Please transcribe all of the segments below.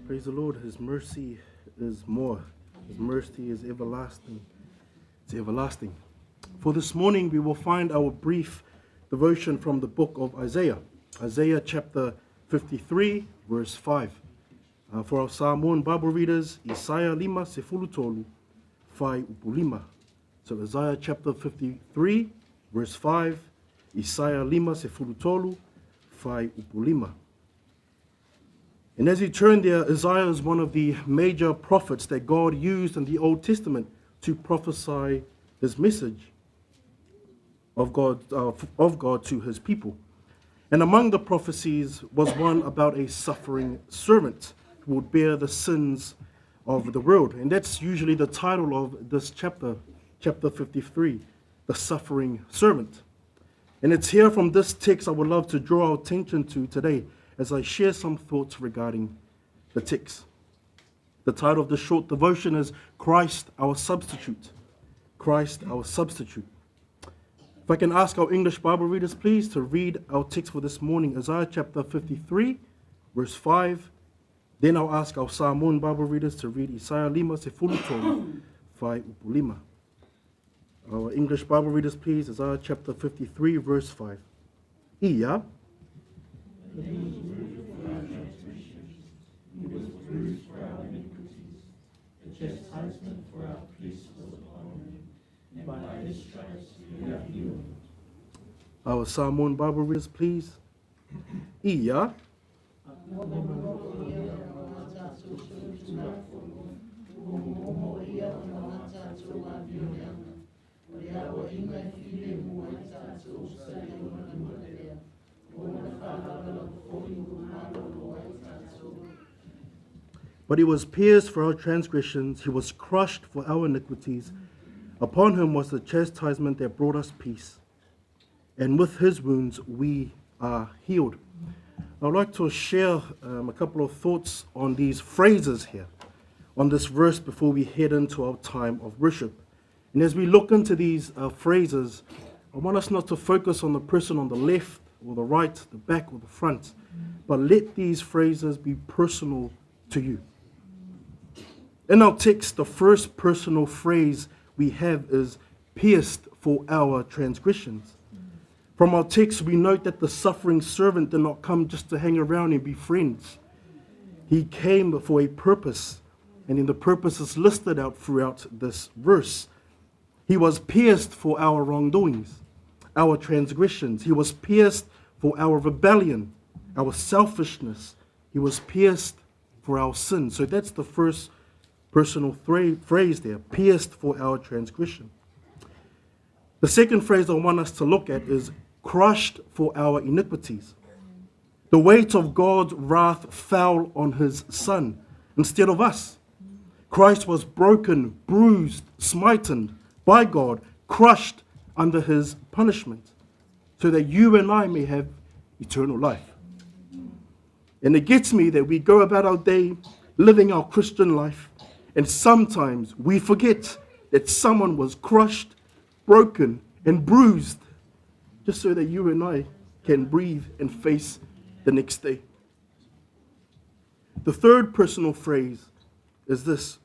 Praise the Lord, His mercy is more. His mercy is everlasting. It's everlasting. For this morning, we will find our brief devotion from the book of Isaiah. Isaiah chapter 53, verse 5. For our Samoan Bible readers, Isaiah 5 sepulutolu, 5 upulima. So Isaiah chapter 53, verse 5, Isaiah 5 sepulutolu, 5 upulima. And as you turn there, Isaiah is one of the major prophets that God used in the Old Testament to prophesy His message of God to His people. And among the prophecies was one about a suffering servant who would bear the sins of the world. And that's usually the title of this chapter 53, the suffering servant. And it's here from this text I would love to draw our attention to today as I share some thoughts regarding the text. The title of this short devotion is Christ Our Substitute. Christ Our Substitute. If I can ask our English Bible readers, please, to read our text for this morning, Isaiah chapter 53, verse 5. Then I'll ask our Samoan Bible readers to read Isaiah 5 sepulutolu, 5 upulima. Our English Bible readers, please, Isaiah chapter 53, verse 5. Ia. He was bruised for our iniquities. The chastisement for our peace was upon him, and by his stripes we are healed. Our Samoan Bible readers, please. Ia. But he was pierced for our transgressions, he was crushed for our iniquities. Upon him was the chastisement that brought us peace, and with his wounds we are healed. I'd like to share a couple of thoughts on these phrases here, on this verse before we head into our time of worship. And as we look into these phrases, I want us not to focus on the person on the left or the right, the back or the front, but let these phrases be personal to you. In our text, the first personal phrase we have is pierced for our transgressions. From our text, we note that the suffering servant did not come just to hang around and be friends. He came for a purpose, and in the purposes listed out throughout this verse. He was pierced for our wrongdoings, our transgressions. He was pierced for our rebellion, our selfishness. He was pierced for our sins. So that's the first personal phrase there, pierced for our transgression. The second phrase I want us to look at is crushed for our iniquities. The weight of God's wrath fell on his Son instead of us. Christ was broken, bruised, smitten by God, crushed under his punishment, so that you and I may have eternal life. And it gets me that we go about our day living our Christian life, and sometimes we forget that someone was crushed, broken, and bruised just so that you and I can breathe and face the next day. The third personal phrase is this: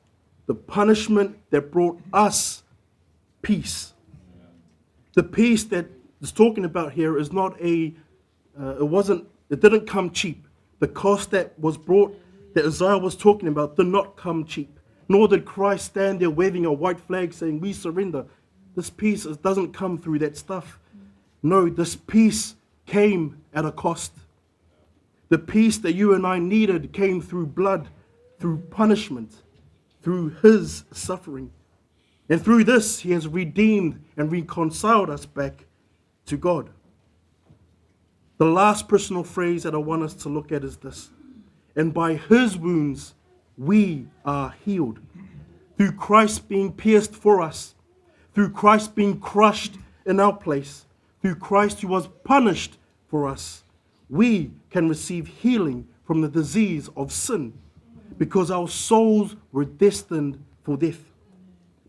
the punishment that brought us peace. The peace that is talking about here is not it didn't come cheap. The cost that was brought, that Isaiah was talking about, did not come cheap. Nor did Christ stand there waving a white flag saying, we surrender. This peace doesn't come through that stuff. No, this peace came at a cost. The peace that you and I needed came through blood, through punishment, through his suffering. And through this, he has redeemed and reconciled us back to God. The last personal phrase that I want us to look at is this: and by his wounds, we are healed. Through Christ being pierced for us, through Christ being crushed in our place, through Christ who was punished for us, we can receive healing from the disease of sin, because our souls were destined for death.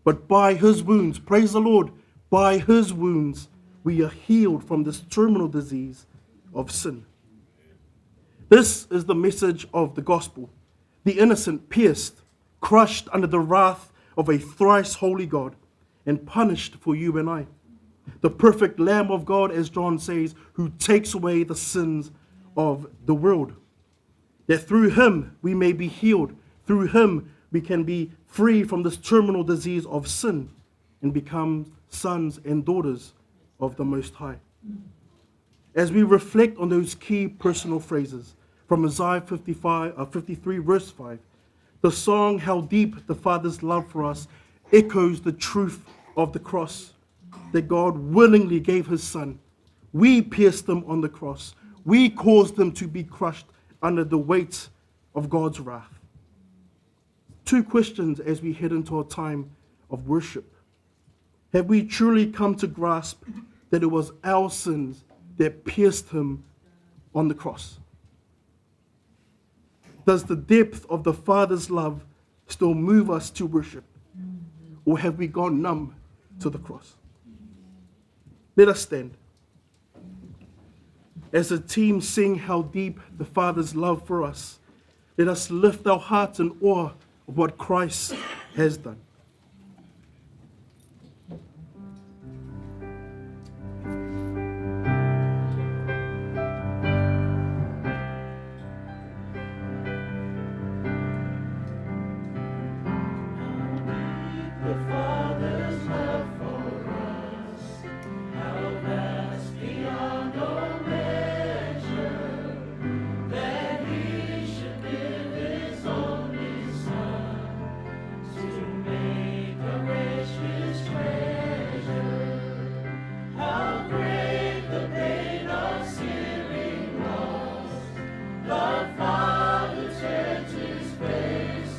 But by his wounds, praise the Lord, by his wounds, we are healed from this terminal disease of sin. This is the message of the gospel. The innocent pierced, crushed under the wrath of a thrice holy God, and punished for you and I. The perfect Lamb of God, as John says, who takes away the sins of the world. That through him we may be healed. Through him we can be free from this terminal disease of sin and become sons and daughters of the Most High. As we reflect on those key personal phrases from Isaiah 53 verse 5, the song, How Deep the Father's Love for Us, echoes the truth of the cross, that God willingly gave his Son. We pierced him on the cross. We caused him to be crushed under the weight of God's wrath. Two questions as we head into a time of worship. Have we truly come to grasp that it was our sins that pierced him on the cross? Does the depth of the Father's love still move us to worship? Or have we gone numb to the cross? Let us stand. As a team sing How Deep the Father's Love for Us, let us lift our hearts in awe of what Christ has done. The Father turned his face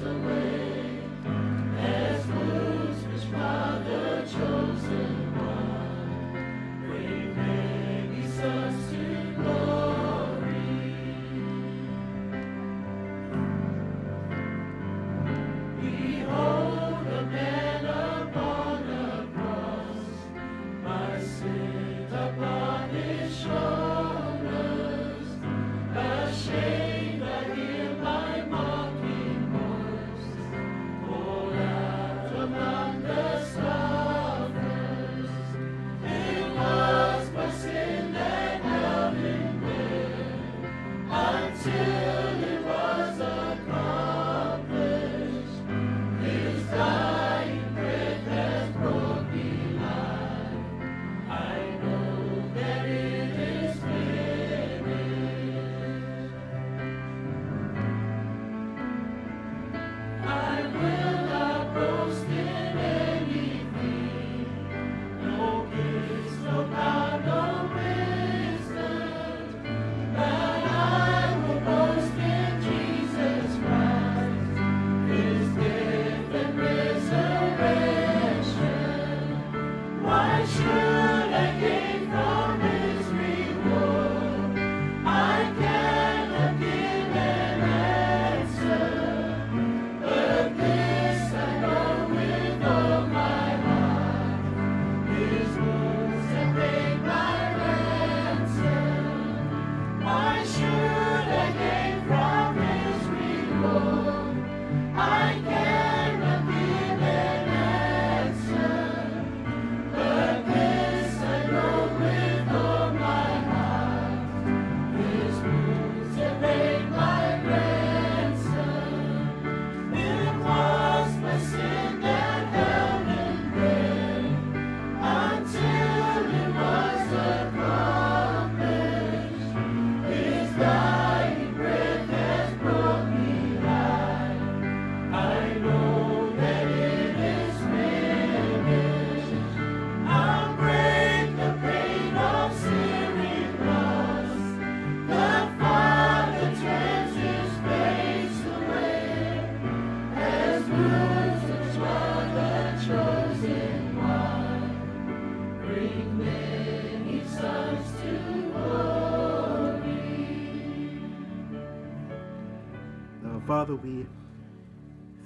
Father, we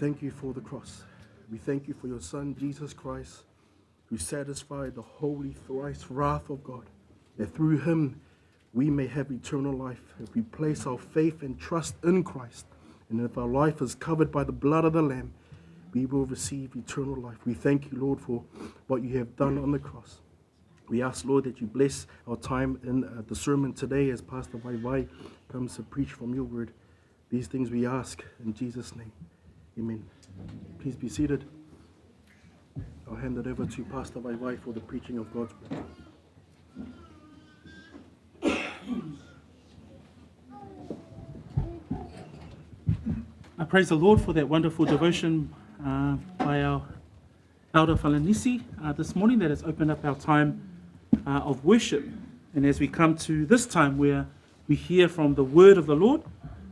thank you for the cross. We thank you for your Son, Jesus Christ, who satisfied the holy thrice wrath of God, that through him we may have eternal life. If we place our faith and trust in Christ, and if our life is covered by the blood of the Lamb, we will receive eternal life. We thank you, Lord, for what you have done on the cross. We ask, Lord, that you bless our time in the sermon today as Pastor Vai comes to preach from your word. These things we ask in Jesus' name. Amen. Please be seated. I'll hand it over to Pastor Vai for the preaching of God's word. I praise the Lord for that wonderful devotion by our Elder Falanisi this morning that has opened up our time of worship. And as we come to this time where we hear from the word of the Lord,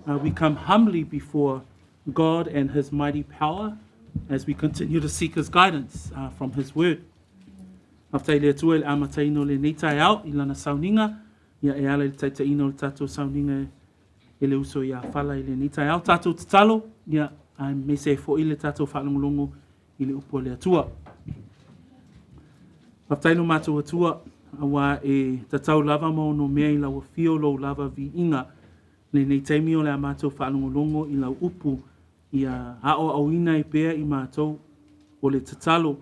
we come humbly before God and his mighty power as we continue to seek his guidance from his word. After le tuel amataino le neitai au ilana sauninga ia e ala le taitaino le tatou sauninga ele uso ia fala ile neitai au tatou tatalo ia me se fo ile tatou falongolongo ile upo le atua. Aftaino matou atua awa e tatau lava mo no mea ila wa fio lo lava vi inga le neitaimi o le amatou falongolongo ila upu ia hao auina I pea I matou o le tatalo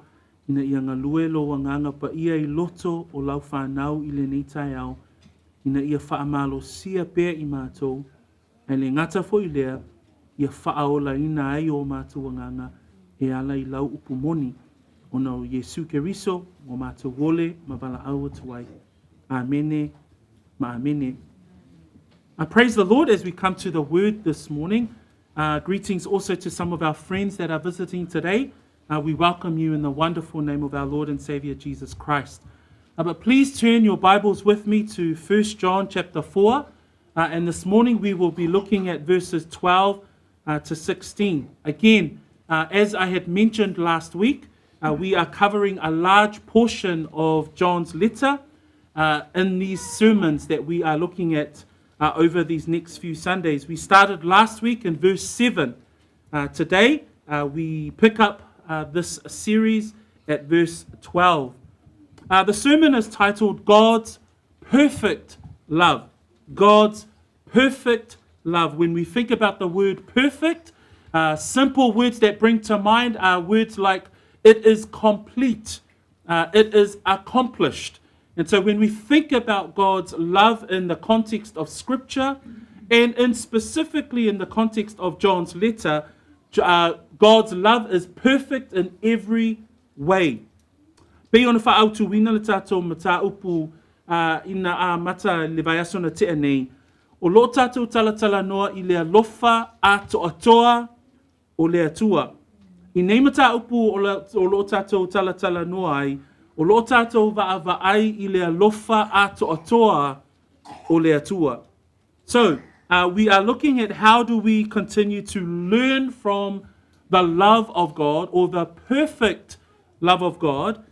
ina ia ngalue lo wanganga pa ia I loto o lau whanau I le neitai au ina ia whaamalo sia pea I matou e le ngata fo I lea ia whaola ina ai o matou wanganga e ala I lau upu moni o na o Yesu Keriso o matou wole ma wala au atuai. Amene ma amene. I praise the Lord as we come to the word this morning. Greetings also to some of our friends that are visiting today. We welcome you in the wonderful name of our Lord and Savior Jesus Christ. But please turn your Bibles with me to 1 John chapter 4. And this morning we will be looking at verses 12 to 16. Again, as I had mentioned last week, we are covering a large portion of John's letter in these sermons that we are looking at over these next few Sundays. We started last week in verse 7. Today, we pick up this series at verse 12. The sermon is titled God's Perfect Love. God's perfect love. When we think about the word perfect, simple words that bring to mind are words like it is complete, it is accomplished. And so when we think about God's love in the context of Scripture, and in specifically in the context of John's letter, God's love is perfect in every way. Pe ona whaautu wina le tātou mata upu ina a mata le vaiasona te anei. O lo tātou talatala noa I le alofa a toa o le atua. I nei mata upu o lo tātou talatala noa ai, o lo tātou vaai I le alofa a toa o le atua. So, we are looking at how do we continue to learn from the love of God or the perfect love of God,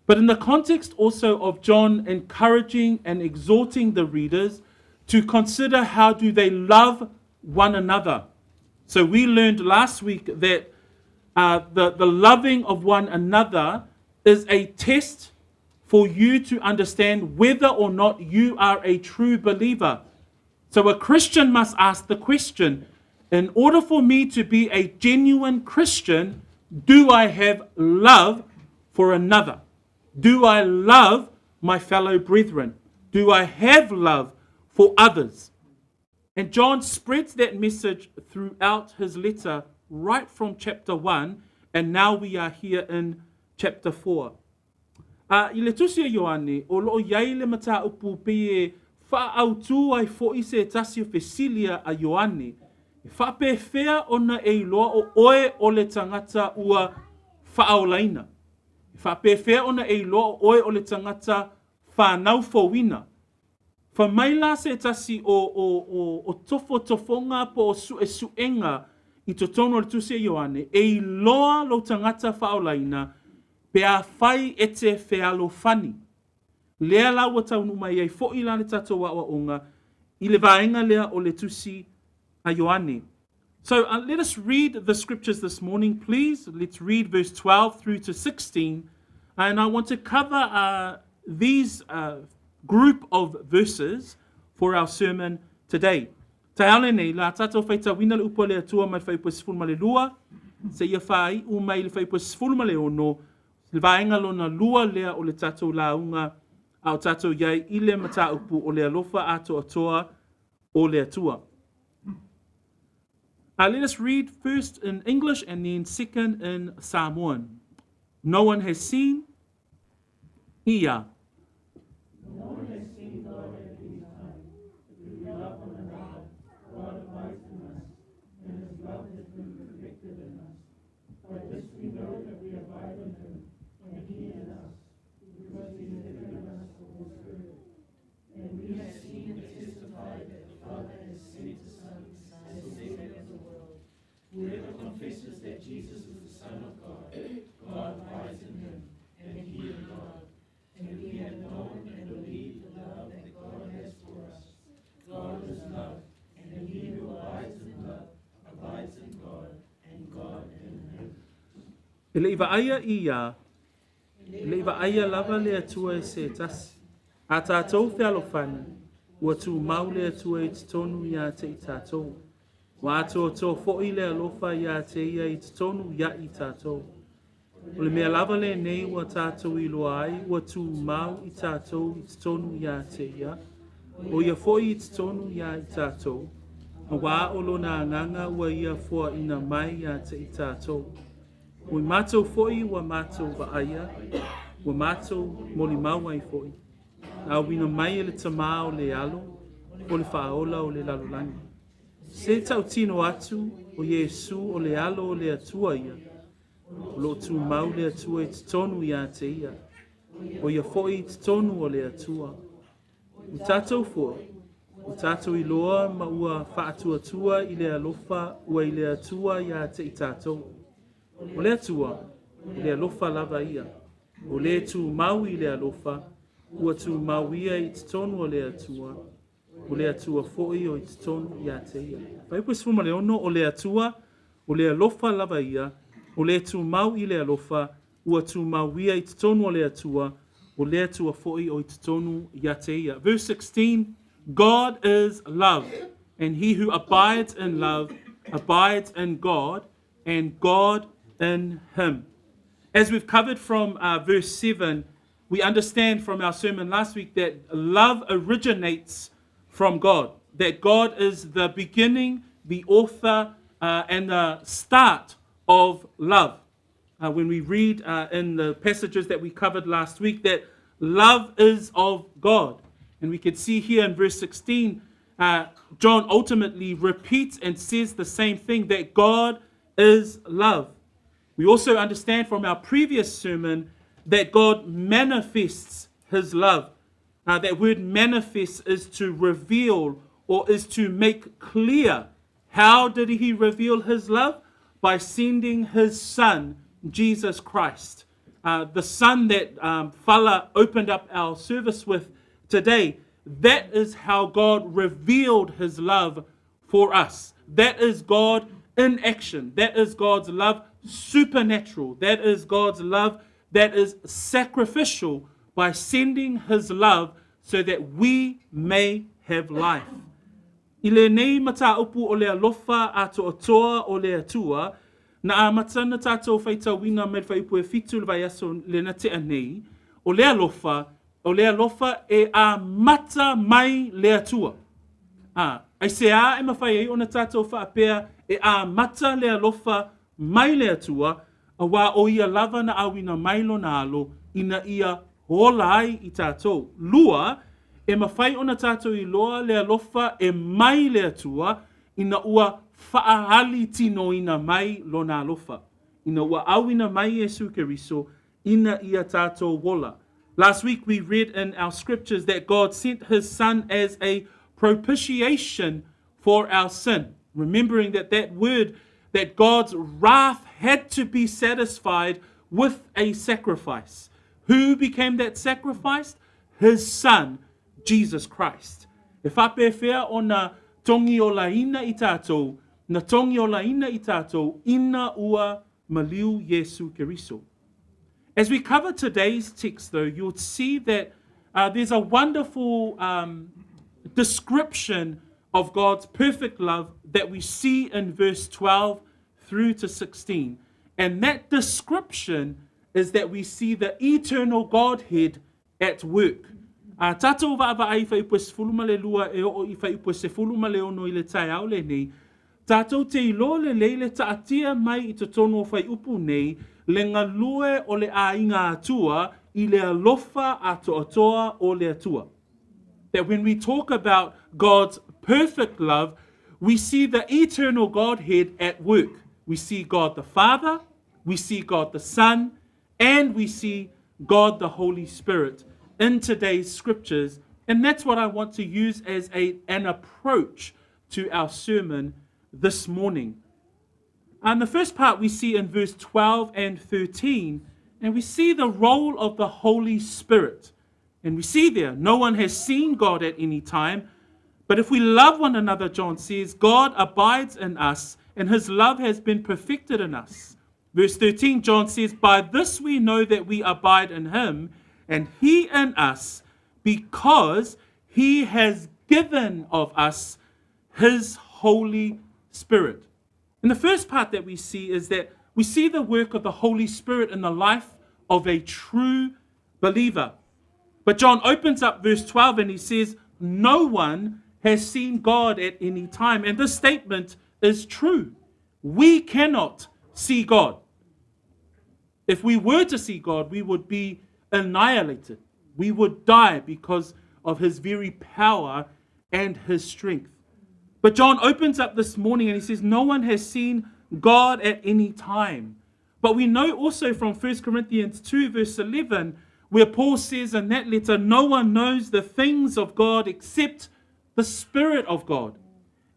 but in the context also of John encouraging and exhorting the readers to consider how do they love one another. So we learned last week that the loving of one another is a test for you to understand whether or not you are a true believer. So a Christian must ask the question, in order for me to be a genuine Christian, do I have love for another? Do I love my fellow brethren? Do I have love for others? And John spreads that message throughout his letter right from chapter 1, and now we are here in chapter 4. I le tusia Ioane, o loo iai le mata upu pie whaautu ai fo ise tasio fesilia a Ioane. Whape fea ona e loa o oe o le tangata ua whaolaina. Whape fea ona e loa o oe o le tangata whanau fowina. Whamaila se tasi o tofonga po o suenga I to tono le tusia Ioane, e loa lo tangata whaolaina, pea whai ete whealo whani. Lea la wa taunu mai ei fo I lane tato wa onga, I le vaenga lea o le tusi a Ioane. So let us read the scriptures this morning, please. Let's read verse 12 through to 16. And I want to cover these group of verses for our sermon today. Te ale nei, la tātou whaita wina le upo le atua mai whaipo sifuru ma le lua, se ia whai u mai le whaipo sifuru ma le ono, le vaenga lona lua lea o le tātou launga, au tātou iai i le mata upu o le alofa ato atoa o le atua. Let us read first in English and then second in Samoan. No one has seen, ia. No one has seen God at any time. We love one another. God abides in us, and His love has been perfected in us. By this we know that we abide in Him, and He in us, because He has given us the Holy Spirit. And we have seen and testified that the Father has sent His Son as the Savior of the world. Whoever confesses that Jesus is the Son of God, God abides in Him, and He in God. And we have known and believed the love that God has for us. God is love, and he who abides in love abides in God, and God in him. Ele iwa aia ia, ele iwa aia lava le atua e se tasi. A tātou te alofani, ua tu mau le atua i tonu ia te i tātou. Wa ato tō fo'i le alofa ia te ia i tonu ia i tātou. O le mea lava le nei ua tātou i loa ai, ua tu mau i tātou i tonu ia te ia. O ia fo'i i tonu ia i tātou. A wā o lona anganga ua ia fua ina mai ia te i tātou. O i mātou fo'i ua mātou vaaia, ua mātou moli mau ai fo'i. A wina mai e le tamā o le alo, o le whaola o le lalolangi. Se tau tino atu o Yesu o le alo o le atua ia. O lo tu mau le atua i tonu ia te ia. O ia fo'i i tonu o le atua. O tātou fua, o tātou i loa ma ua whaatua tua i le alofa ua i le atua ia te i tātou. O le atua, i le alofa lava ia. O le tu mau i le alofa, ua tu mau ia i tonu o le atua. O le atua fo'i o i tonu ia te ia. Whaipo sifuma le ono o le atua, o le alofa lava ia, o le tu mau i le alofa, ua tu mau ia i tonu o le atua, o le atua fo'i o i tonu ia te ia. Verse 16, God is love, and he who abides in love abides in God, and God in him. As we've covered from verse 7, we understand from our sermon last week that love originates from God, that God is the beginning, the author, and the start of love. When we read in the passages that we covered last week, that love is of God. And we could see here in verse 16, John ultimately repeats and says the same thing, that God is love. We also understand from our previous sermon that God manifests his love. That word manifest is to reveal or is to make clear. How did he reveal his love? By sending his son, Jesus Christ. The son that Fala opened up our service with today. That is how God revealed his love for us. That is God in action. That is God's love supernatural. That is God's love that is sacrificial, by sending his love so that we may have life. I le nei mata upu o le alofa ato atoa o le atua, na a matana tātou whaita wina me whaipu e fitu le vai aso le na te anei, o le alofa e a mata mai le atua. Ai se a e mawhai ei o na tātou whaapea e a mata le alofa mai le atua, a wā o ia lava na awina mailo na alo, ina ia hola ai i tātou. Lua, e mawhai o na tātou i loa le alofa e mai le atua, ina ua whaahali tino ina mai lo na alofa. Ina ua awina mai Yesu Keriso, ina ia tātou wola. Last week we read in our scriptures that God sent his son as a propitiation for our sin. Remembering that word, that God's wrath had to be satisfied with a sacrifice. Who became that sacrifice? His son, Jesus Christ. E whape whea o na tongi o laina i tātou, na tongi o la ina I tātou, ina ua maliu Yesu Keriso. As we cover today's text, though, you'll see that there's a wonderful description of God's perfect love that we see in verse 12 through to 16. And that description is that we see the eternal Godhead at work. Tātou wa'awa'ai whai ua sefuluma le lua e o I whai ua sefuluma le ono I le tai au le nei. Tātou te ilo le leile taatia mai I te tono o whai upu nei, le ngalue o le ainga atua I le alofa atoa o le atua. That when we talk about God's perfect love, we see the eternal Godhead at work. We see God the Father, we see God the Son, and we see God the Holy Spirit in today's scriptures. And that's what I want to use as an approach to our sermon this morning. And the first part we see in verse 12 and 13, and we see the role of the Holy Spirit. And we see there, no one has seen God at any time, but if we love one another, John says, God abides in us, and his love has been perfected in us. Verse 13, John says, by this we know that we abide in him, and he in us, because he has given of us his Holy Spirit. And the first part that we see is that we see the work of the Holy Spirit in the life of a true believer. But John opens up verse 12 and he says, no one has seen God at any time. And this statement is true. We cannot see God. If we were to see God, we would be annihilated. We would die because of his very power and his strength. But John opens up this morning and he says, no one has seen God at any time. But we know also from 1 Corinthians 2 verse 11, where Paul says in that letter, no one knows the things of God except the Spirit of God.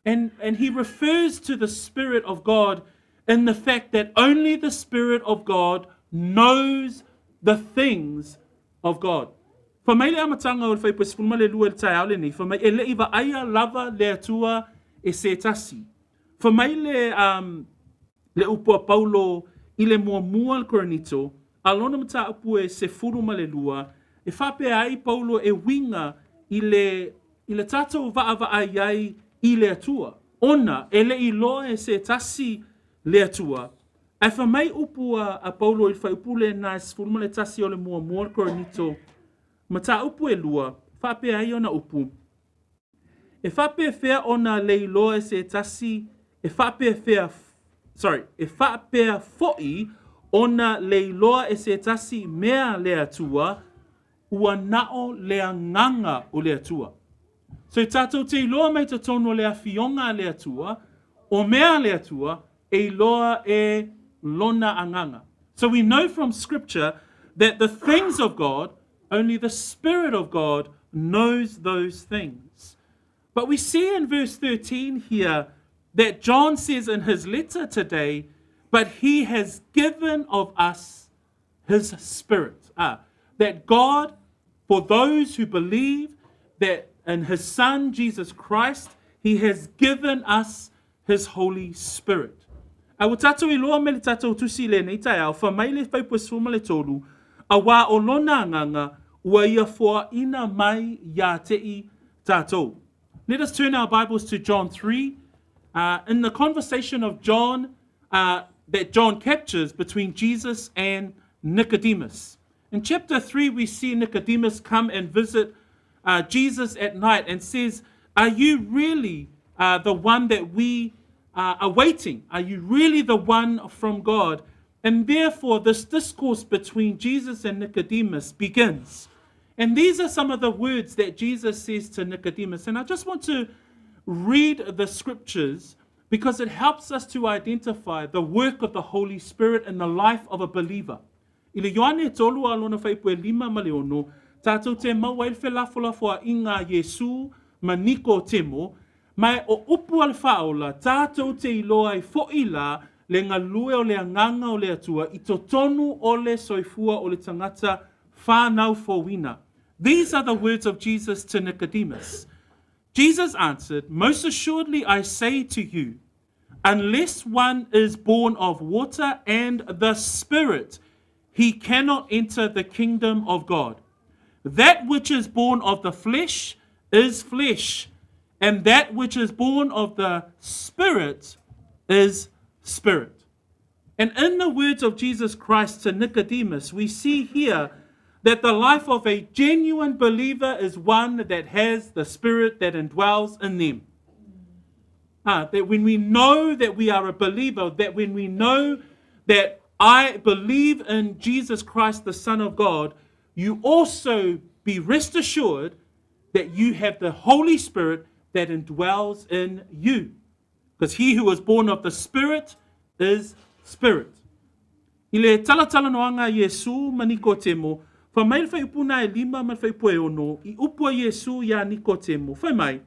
And he refers to the Spirit of God in the fact that only the Spirit of God knows the things of God. For mai le amatanga o le whai pasifulma le lua le tai au le nei, for mai e le iwa aia lava le atua e se tasi. For mai le upua Paulo I le muamua le Korinito, alona mata upu e se furuma le lua, e whape ai Paulo e winga I le tātou va'a iai I le atua. Ona, e le iloa e se tasi le atua. Ai whamai upu a Paulo I whai upu le nā se furuma le tasi o le muamua le Korinito, mata upu e lua, whape ai ona upu. E whape whea ona le iloa e se tasi, e whape fo'i ona le iloa e se tasi mea le atua, ua nao le nganga o le atua. So tātou te iloa mai te tono le awhionga le atua, o mea le atua, e iloa e lona anganga. So we know from scripture that the things of God, only the Spirit of God knows those things. But we see in verse 13 here that John says in his letter today, but he has given of us his Spirit. That God, for those who believe that in his Son, Jesus Christ, he has given us his Holy Spirit. A wa tātou I loa me le tātou tusi le nei tai au, wha mai le whaipusuma le tolu, a wā o lona nganga, ua ia fua ina mai ia tei tātou. Let us turn our Bibles to John 3. In the conversation of John, that John captures between Jesus and Nicodemus. In chapter 3, we see Nicodemus come and visit Jesus at night and says, are you really the one that we are awaiting? Are you really the one from God? And therefore, this discourse between Jesus and Nicodemus begins. And these are some of the words that Jesus says to Nicodemus. And I just want to read the scriptures because it helps us to identify the work of the Holy Spirit in the life of a believer. I le Ioane tolu alona whaipu e 5 ma le ono, tātou te maua ilfe lafolafo I ngā Yesu ma Niko temo, mai o upu al whaola, tātou te iloa I fo'ila le ngalue o le anganga o le atua, I totonu o le soifua o le tangata whanau fōwina. These are the words of Jesus to Nicodemus. Jesus answered, most assuredly I say to you, unless one is born of water and the Spirit, he cannot enter the kingdom of God. That which is born of the flesh is flesh, and that which is born of the Spirit is spirit. And in the words of Jesus Christ to Nicodemus, we see here that the life of a genuine believer is one that has the Spirit that indwells in them. That when we know that we are a believer, that when we know that I believe in Jesus Christ, the Son of God, you also be rest assured that you have the Holy Spirit that indwells in you. Because he who was born of the Spirit is Spirit. I le talatala noanga Yesu ma Nikodemo, fa mai fai upuna e lima ma fai poe ono, I upua Yesu ya Nikodemo, fai mai,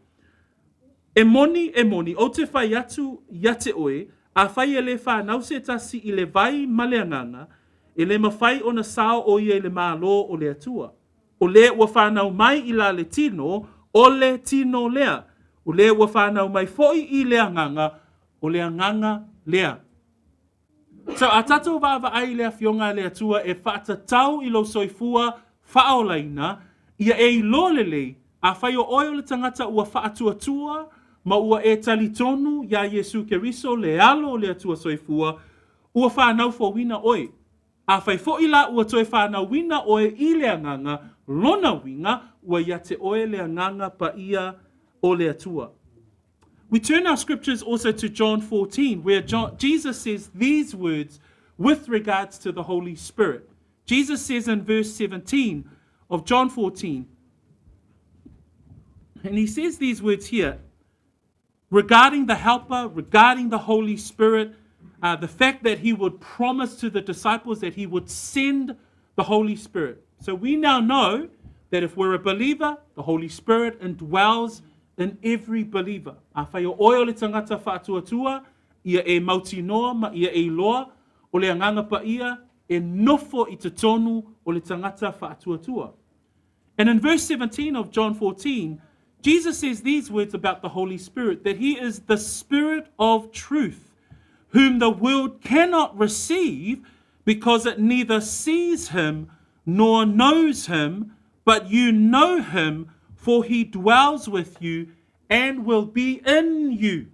e moni, o te fai atu ia te oe, a fai e le wha nau se tasi I le vai ma le anganga, e le mawhai o na sao o ia I le malo o le atua. O le ua whanau mai I la le tino, o le tino lea. O le ua whanau mai foi I le anganga, o le anganga lea. So a tatou vava ai lea fionga le atua e whaatatau I lo soifua whaolaina, ia e I lolele, a whai o oio le tangata ua whaatuatua, ma ua e talitonu ya Yesu Keriso le alo le atua soifua, ua whanau fo wina oi. A whai fo ila ua toi whanau wina oi I le anganga, lona winga ua ia te oe le anganga pa ia o le atua. We turn our scriptures also to John 14, where Jesus says these words with regards to the Holy Spirit. Jesus says in verse 17 of John 14, and he says these words here, regarding the Helper, regarding the Holy Spirit, the fact that he would promise to the disciples that he would send the Holy Spirit. So we now know that if we're a believer, the Holy Spirit indwells in every believer. A whai o oio le tangata whaatuatua, ia e mauti noa ma ia e loa, o le anganga pa ia, e nofo I te tonu o le tangata whaatuatua. And in verse 17 of John 14, Jesus says these words about the Holy Spirit, that he is the Spirit of truth, whom the world cannot receive because it neither sees him nor knows him, but you know him, for he dwells with you and will be in you.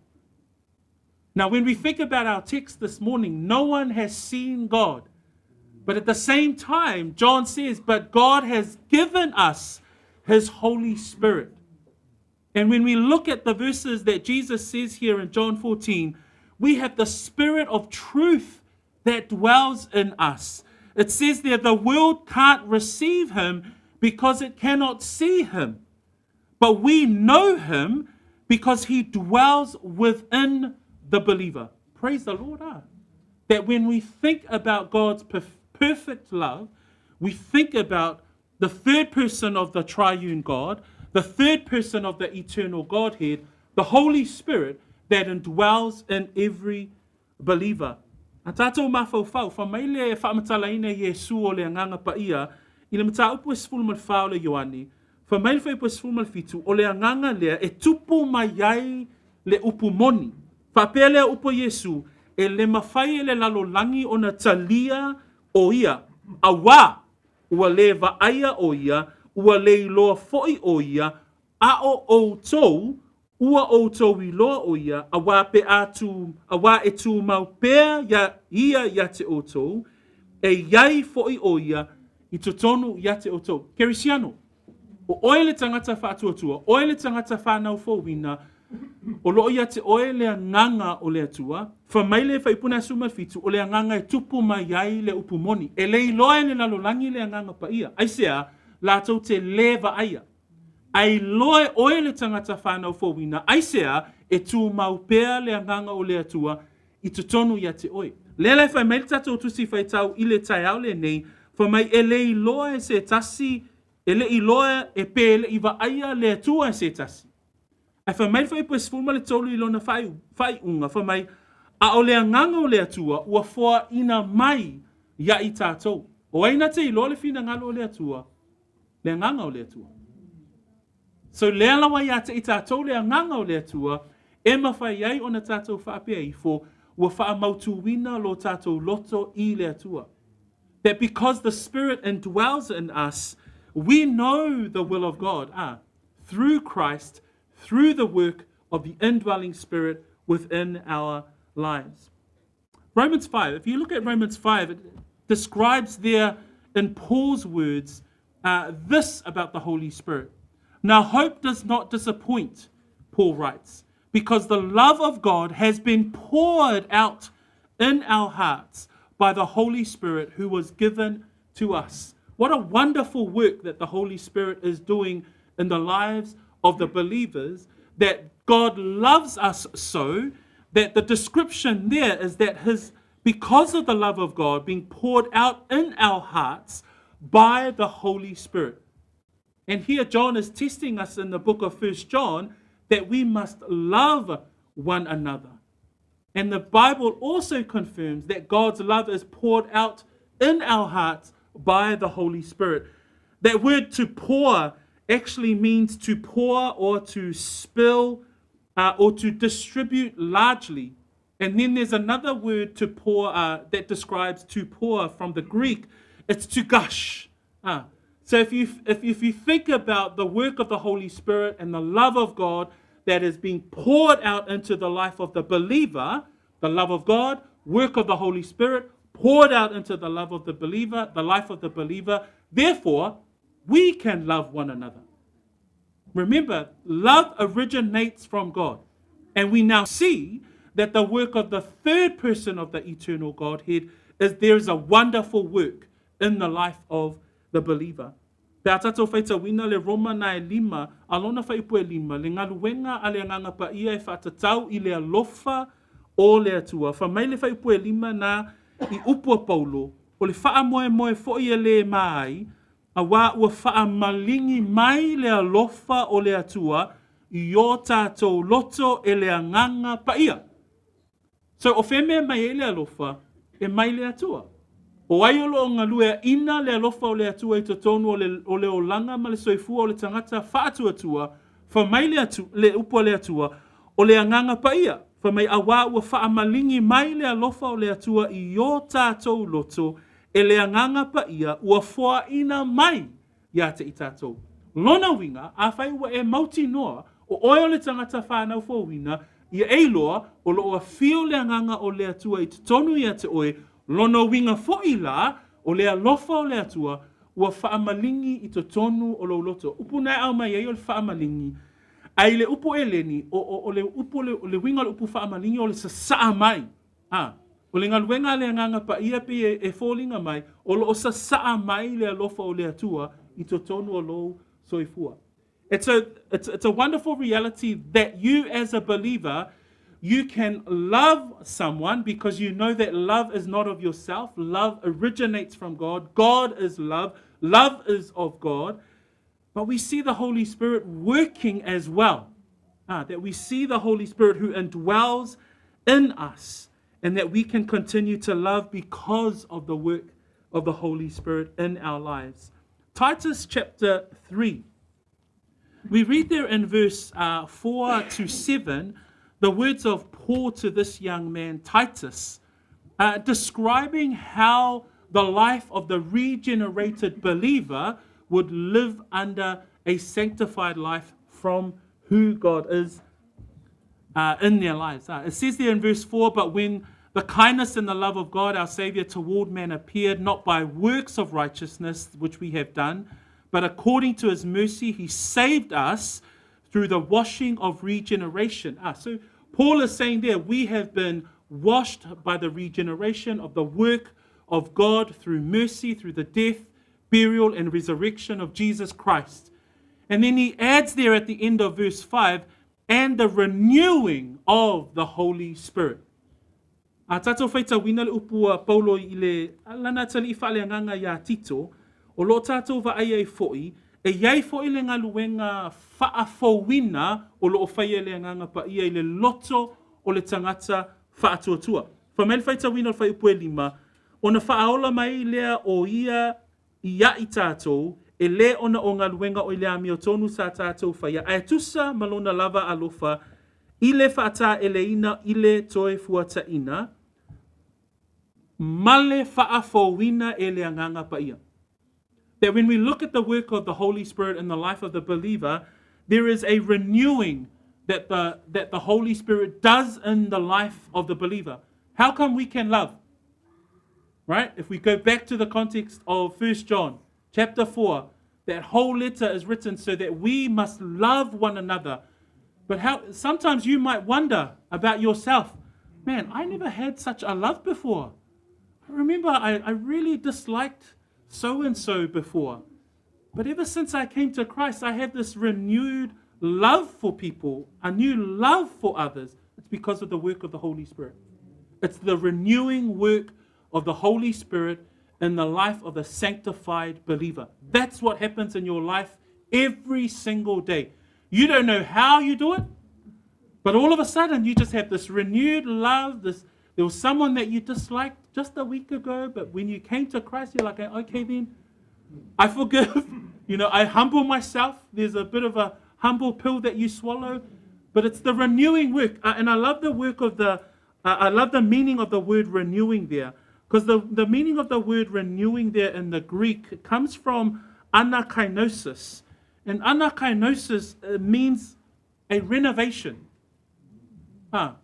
Now, when we think about our text this morning, no one has seen God. But at the same time, John says, but God has given us his Holy Spirit. And when we look at the verses that Jesus says here in John 14, we have the Spirit of truth that dwells in us. It says there the world can't receive him because it cannot see him. But we know him because he dwells within the believer. Praise the Lord. That when we think about God's perfect love, we think about the third person of the triune God, the third person of the eternal Godhead, the Holy Spirit that indwells in every believer. A tātou mawhau, whamaile e whamatalaina Yesu o le anganga pa ia, I le mata upu e sfulmal whao le Ioani, whamaile whai upu e sfulmal fitu, o le anganga lea e tupu mai ai le upu moni. Whapea lea upu Yesu, e le mawhai e le lalolangi o na talia o ia, a wā, ua le vaaia o ia, ua le iloa foi o ia, a o tou, ua o tou iloa o ia, a wā pe atu, a wā e tu mau pea ia te o tou, e iai foi o ia, I totonu ia te o tou. Kerisiano, o oe le tangata whaatuatua, oe le tangata whanau fōwina, o loo ia te oe le nganga o le atua, whamaile whaipuna suma fitu, o le nganga e tupu mai ai le upumoni, e le iloa le lalolangi le nganga pa ia. Aisea, lātou te leva aia. Ai loe oe le tangata whanau fōwina, aisea, e tu mau pea le nganga o le atua, I totonu ia te oe. Lelai whai maile tatou tusi whai tau I le tai au le nei, whamai e le iloa e se tasi, e le iloa e pe le iwa aia le atua e se tasi. Ai whamai whai po esfulma le tolu I lona whai unga, whamai a o le nganga o le atua, ua whoa ina mai ia I tātou. O aina te iloa le whina ngalo o le atua, le nganga o le atua. So le alawa ia te I tātou le nganga o le atua, E mawhai ai o na tātou whaapea I fo, ua wha mautuwina lo tātou loto I le atua. That because the Spirit indwells in us, we know the will of God, through Christ, through the work of the indwelling Spirit within our lives. Romans 5, if you look at Romans 5, it describes there in Paul's words this about the Holy Spirit. Now, hope does not disappoint, Paul writes, because the love of God has been poured out in our hearts by the Holy Spirit who was given to us. What a wonderful work that the Holy Spirit is doing in the lives of the believers, that God loves us so that the description there is that because of the love of God being poured out in our hearts by the Holy Spirit. And here John is testing us in the book of 1 John that we must love one another. And the Bible also confirms that God's love is poured out in our hearts by the Holy Spirit. That word to pour actually means to pour or to spill or to distribute largely. And then there's another word to pour that describes to pour from the Greek. It's to gush. So if you think about the work of the Holy Spirit and the love of God that is being poured out into the life of the believer, the love of God, work of the Holy Spirit, poured out into the love of the believer, the life of the believer, therefore, we can love one another. Remember, love originates from God. And we now see that the work of the third person of the eternal Godhead is there is a wonderful work in the life of the believer. Pea tatou whaita wina le Roma na e lima, alona whaipu e lima, le ngaluenga a le nganga pa ia e whatatau I le alofa o le atua. Whamai le whaipu e lima na I upua Paulo, o le wha moe fo'i e le mai, a wā ua wha malingi mai le alofa o le atua, I o tātou loto e le nganga pa ia. So o whemea mai e le alofa, e mai le atua. O ai olo o ngalua ina le alofa o le atua I totonu o le olanga ma le soifua o le tangata whaatuatua, whamai le upua le atua, o le anganga pa ia. Whamai awa ua whaamalingi mai le alofa o le atua I o tātou loto, e le anganga pa ia ua whoa ina mai ia te I tātou. Lona winga, a whai ua e mauti noa, o oi o le tangata whanau whawina, ia eiloa o lo a whio le anganga o le atua I totonu ia te oe, lona winga fo'i la o le alofa o le atua ua whaamalingi I totonu o lo loto. Upu nai au mai ei o le whaamalingi. Ai le upu e leni o le upu o le winga le upu whaamalingi o le sa mai. O le ngaluenga le nganga pa ia pe e fōlinga mai o lo sa mai le alofa o le atua I totonu o lo soifua. It's a wonderful reality that you as a believer, you can love someone because you know that love is not of yourself. Love originates from God. God is love. Love is of God. But we see the Holy Spirit working as well. That we see the Holy Spirit who indwells in us and that we can continue to love because of the work of the Holy Spirit in our lives. Titus chapter 3. We read there in verse 4 to 7 the words of Paul to this young man, Titus, describing how the life of the regenerated believer would live under a sanctified life from who God is in their lives. It says there in verse 4, but when the kindness and the love of God, our Savior, toward man appeared, not by works of righteousness, which we have done, but according to his mercy, he saved us through the washing of regeneration. So Paul is saying there, we have been washed by the regeneration of the work of God through mercy, through the death, burial, and resurrection of Jesus Christ. And then he adds there at the end of verse 5, and the renewing of the Holy Spirit. Tātou whaita wina le upua Paulo I le lana tali I whaaleanganga ia tito, o lo tātou wa ai ai fo'i, e iai fo'i le ngaluenga whaafowina o lo o whaia le anganga pa ia I le loto o le tangata whaatuatua. Whamele whaita wina o whai upue lima, o na whaaola mai lea o ia I tātou, e le ona o ngaluenga o le ami o tonu sa tātou whaia. Ai tusa malona lava alofa, I le whaata eleina, i le toe fuataina, male whaafowina e le anganga paia. That when we look at the work of the Holy Spirit in the life of the believer, there is a renewing that the Holy Spirit does in the life of the believer. How come we can love? Right? If we go back to the context of 1 John chapter 4, that whole letter is written so that we must love one another. But how sometimes you might wonder about yourself. Man, I never had such a love before. I remember I really disliked so-and-so before. But ever since I came to Christ, I have this renewed love for people, a new love for others. It's because of the work of the Holy Spirit. It's the renewing work of the Holy Spirit in the life of the sanctified believer. That's what happens in your life every single day. You don't know how you do it, but all of a sudden you just have this renewed love. There was someone that you disliked just a week ago, but when you came to Christ, you're like, okay, then I forgive. I humble myself. There's a bit of a humble pill that you swallow, but it's the renewing work. And I love the work of I love the meaning of the word renewing there, because the meaning of the word renewing there in the Greek comes from anakainosis. And anakainosis means a renovation.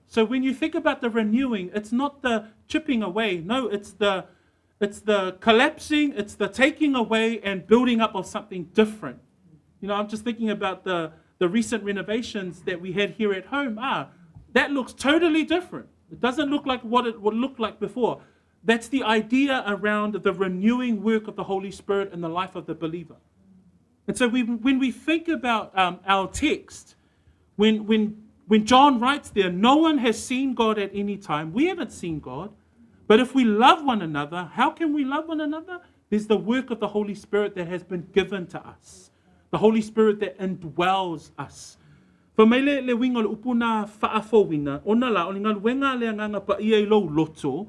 So when you think about the renewing, it's not the chipping away. No, it's the collapsing, it's the taking away and building up of something different. I'm just thinking about the recent renovations that we had here at home. That looks totally different. It doesn't look like what it would look like before. That's the idea around the renewing work of the Holy Spirit in the life of the believer. And so when we think about our text, when John writes there, no one has seen God at any time. We haven't seen God. But if we love one another, how can we love one another? There's the work of the Holy Spirit that has been given to us. The Holy Spirit that indwells us. For me le winga le upuna whaafowina, ona la, o le ngaluenga le nganga pa ia I lo loto,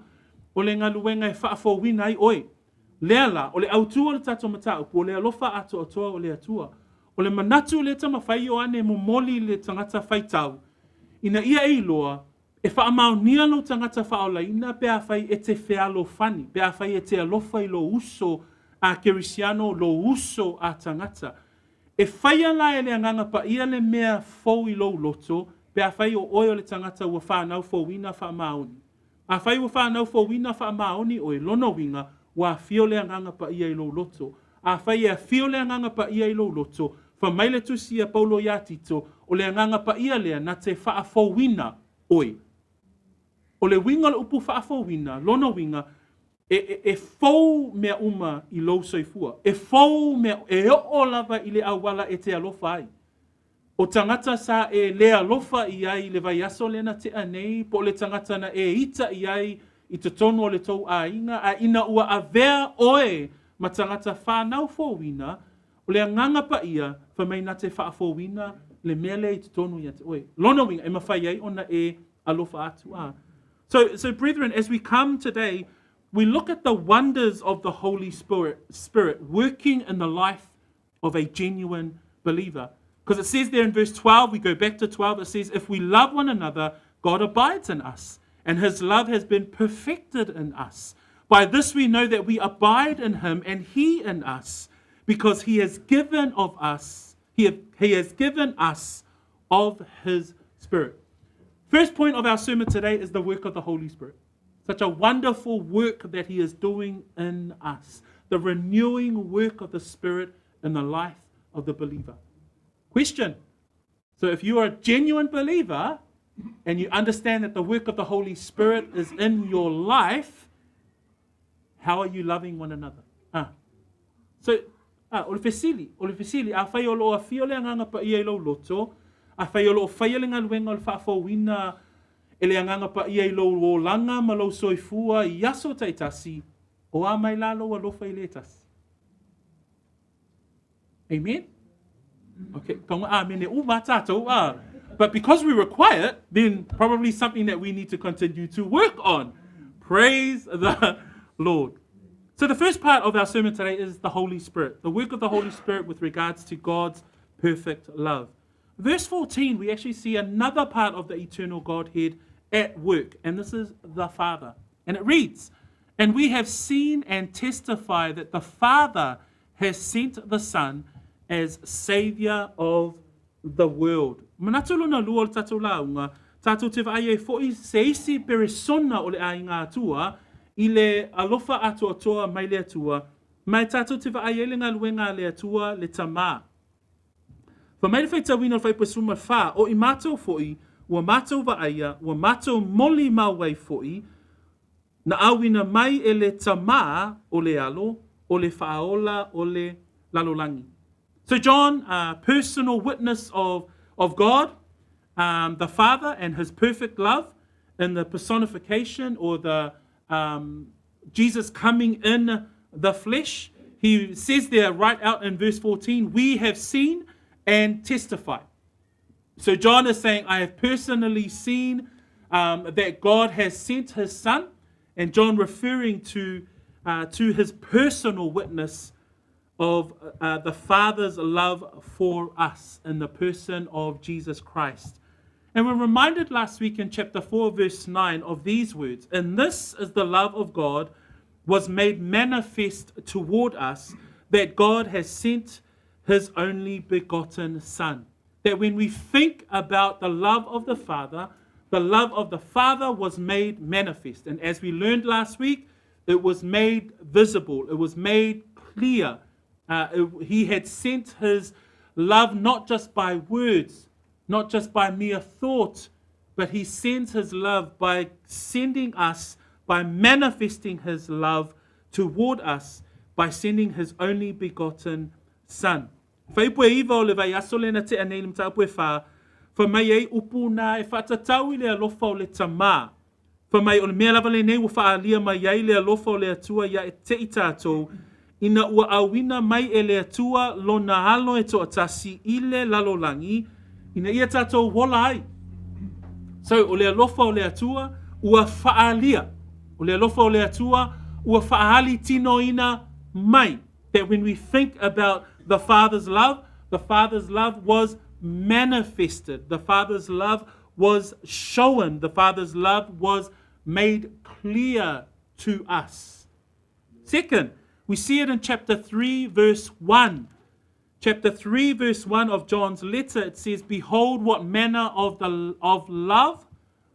o le ngaluenga e whaafowina I oi. Lea la, o le autua le tato matau, po le alofa ato atoa o le atua. O le manatu le tamawhai o ane momoli le tangata whaitau. Ina ia e loa, e whaamaunia lo tangata whaolaina, pea whai e te whealo whani, pea whai e te alofa I lo uso a kerisiano, lo uso a tangata. E whaia la e le anganga pa ia le mea fau I lo loto, pea whai o oi o le tangata ua whanau fowina whaamaoni. A whai ua whanau fowina whaamaoni o e lono winga, wa fio le anganga pa ia I lo loto. A whai e fio le anganga pa ia I lo loto, fa maile tusia paulo ia tito, o le anganga pa ia lea na te whaafowina oi. O le winga le upu whaafowina, lono winga, e fau mea uma I lo soifua. E fau mea, e o lava I le awala e te alofa ai. O tangata sa e le alofa I ai le vai aso lena te anei, po le tangata na e ita I ai I te tono o le tau a inga, a ina ua a vea oe ma tangata whanau fōwina, o le anganga pa ia, wha mai na te whaafōwina, le mele I te tono ia te oe. Lono winga, e mawhai ai ona e alofa atu a. So brethren, as we come today, we look at the wonders of the Holy Spirit working in the life of a genuine believer. Because it says there in verse 12, we go back to 12, it says, if we love one another, God abides in us, and his love has been perfected in us. By this we know that we abide in him and he in us, because he has given of us, he has given us of his Spirit. First point of our sermon today is the work of the Holy Spirit. Such a wonderful work that he is doing in us. The renewing work of the Spirit in the life of the believer. Question. So if you are a genuine believer and you understand that the work of the Holy Spirit is in your life, how are you loving one another? So, o le fesili, a whai o lo a fio le anganga pa ia I lo loto, a whai o lo whai le ngaluenga o le whaafowina, e le anganga pa ia I lo o langa ma lo soifua I aso taitasi, o a mai lalo a lofa I le tasi. Amen? Okay, amen. But because we were quiet, then probably something that we need to continue to work on. Praise the Lord. So the first part of our sermon today is the Holy Spirit, the work of the Holy Spirit with regards to God's perfect love. verse 14, we actually see another part of the eternal Godhead at work, and this is the Father. And it reads, "And we have seen and testify that the Father has sent the Son as Savior of the world." Manatuluna lua o tatou launga, tatou te vai e fo'i se isi persona o le a inga atua, i le alofa atua toa mai le atua, mai tatou te vai e le ngaluenga le atua le tamā. Fa mai le fai tawina le fai pasuma wha, o i mātou fo'i, ua mātou vaaia, ua mātou moli mawai fo'i, na awina mai e le tamā o le alo, o le whaola, o le lalolangi. So John, personal witness of God, the Father and his perfect love in the personification or the Jesus coming in the flesh. He says there right out in verse 14, we have seen and testified. So John is saying, I have personally seen that God has sent his Son, and John referring to his personal witness of the Father's love for us in the person of Jesus Christ. And we're reminded last week in chapter 4, verse 9 of these words, "And this is the love of God was made manifest toward us, that God has sent his only begotten Son." That when we think about the love of the Father was made manifest. And as we learned last week, it was made visible, it was made clear. He had sent his love not just by words, not just by mere thought, but he sends his love by sending us, by manifesting his love toward us, by sending his only begotten Son. Whaipua iwa o le vai aso lena te anei lim taupue wha, wha mai ei upu nā e whatatau I le alofa o le tamā. Wha mai o le mea lava le nei ua whaalia mai ei le alofa o le atua ia e te I tātou, ina ua awina mai e le atua lo na halo e toa tasi I le lalolangi, ina ia tātou wola ai. So o le alofa o le atua ua whaalia. O le alofa o le atua ua whaahali tino ina mai. That when we think about the Father's love was manifested. The Father's love was shown. The Father's love was made clear to us. Second, we see it in chapter 3, verse 1. Chapter 3, verse 1 of John's letter, it says, "Behold what manner of love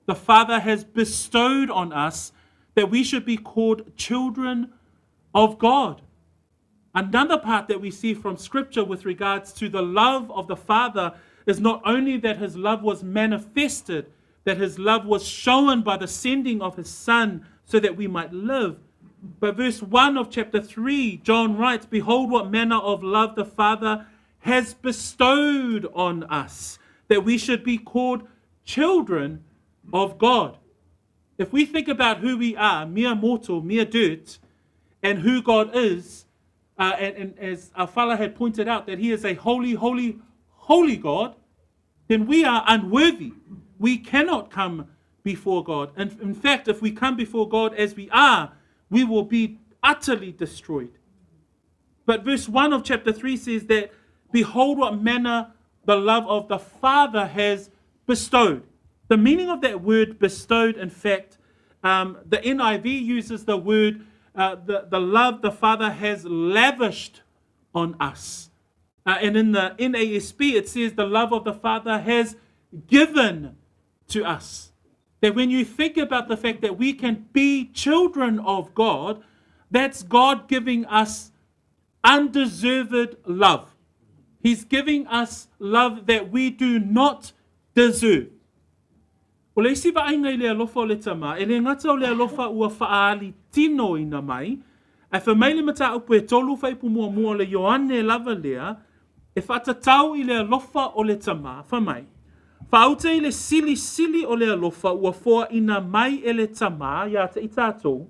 the Father has bestowed on us, that we should be called children of God." Another part that we see from Scripture with regards to the love of the Father is not only that his love was manifested, that his love was shown by the sending of his Son so that we might live. But verse 1 of chapter 3, John writes, "Behold what manner of love the Father has bestowed on us, that we should be called children of God." If we think about who we are, mere mortal, mere dirt, and who God is, and as our fella had pointed out, that he is a holy, holy, holy God, then we are unworthy. We cannot come before God. And in fact, if we come before God as we are, we will be utterly destroyed. But verse 1 of chapter 3 says that, "Behold what manner the love of the Father has bestowed." The meaning of that word bestowed, in fact, the NIV uses the word the love the Father has lavished on us. And in the NASB, it says the love of the Father has given to us. That when you think about the fact that we can be children of God, that's God giving us undeserved love. He's giving us love that we do not deserve. O le isi vaenga I le alofa o le tama, e le ngata o le alofa ua whaali tino ina mai, e whamai le mata upu e tolu whaipu mua mua le Ioane lava lea, e whatatau I le alofa o le tama, whamai. Whaute I le sili sili o le alofa ua foa ina mai e le tama, ia te I tātou,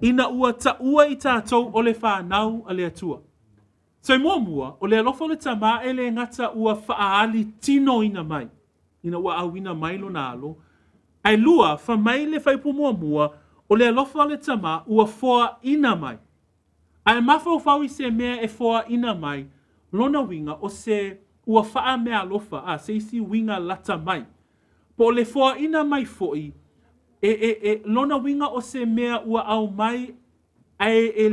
ina ua taua I tātou o le whanau a le atua. So mua mua, o le alofa o le tama e le ngata ua whaali tino ina mai. Ina ua awina mai lo nalo, ai lua whamai le whaipu mua mua, o le alofa le tama ua foa ina mai. Ai mawhau whau I se mea e foa ina mai, lona winga o ua faa mea alofa, seisi winga lata mai. Po le foa ina mai foi, lona winga o se mea ua au mai, ai e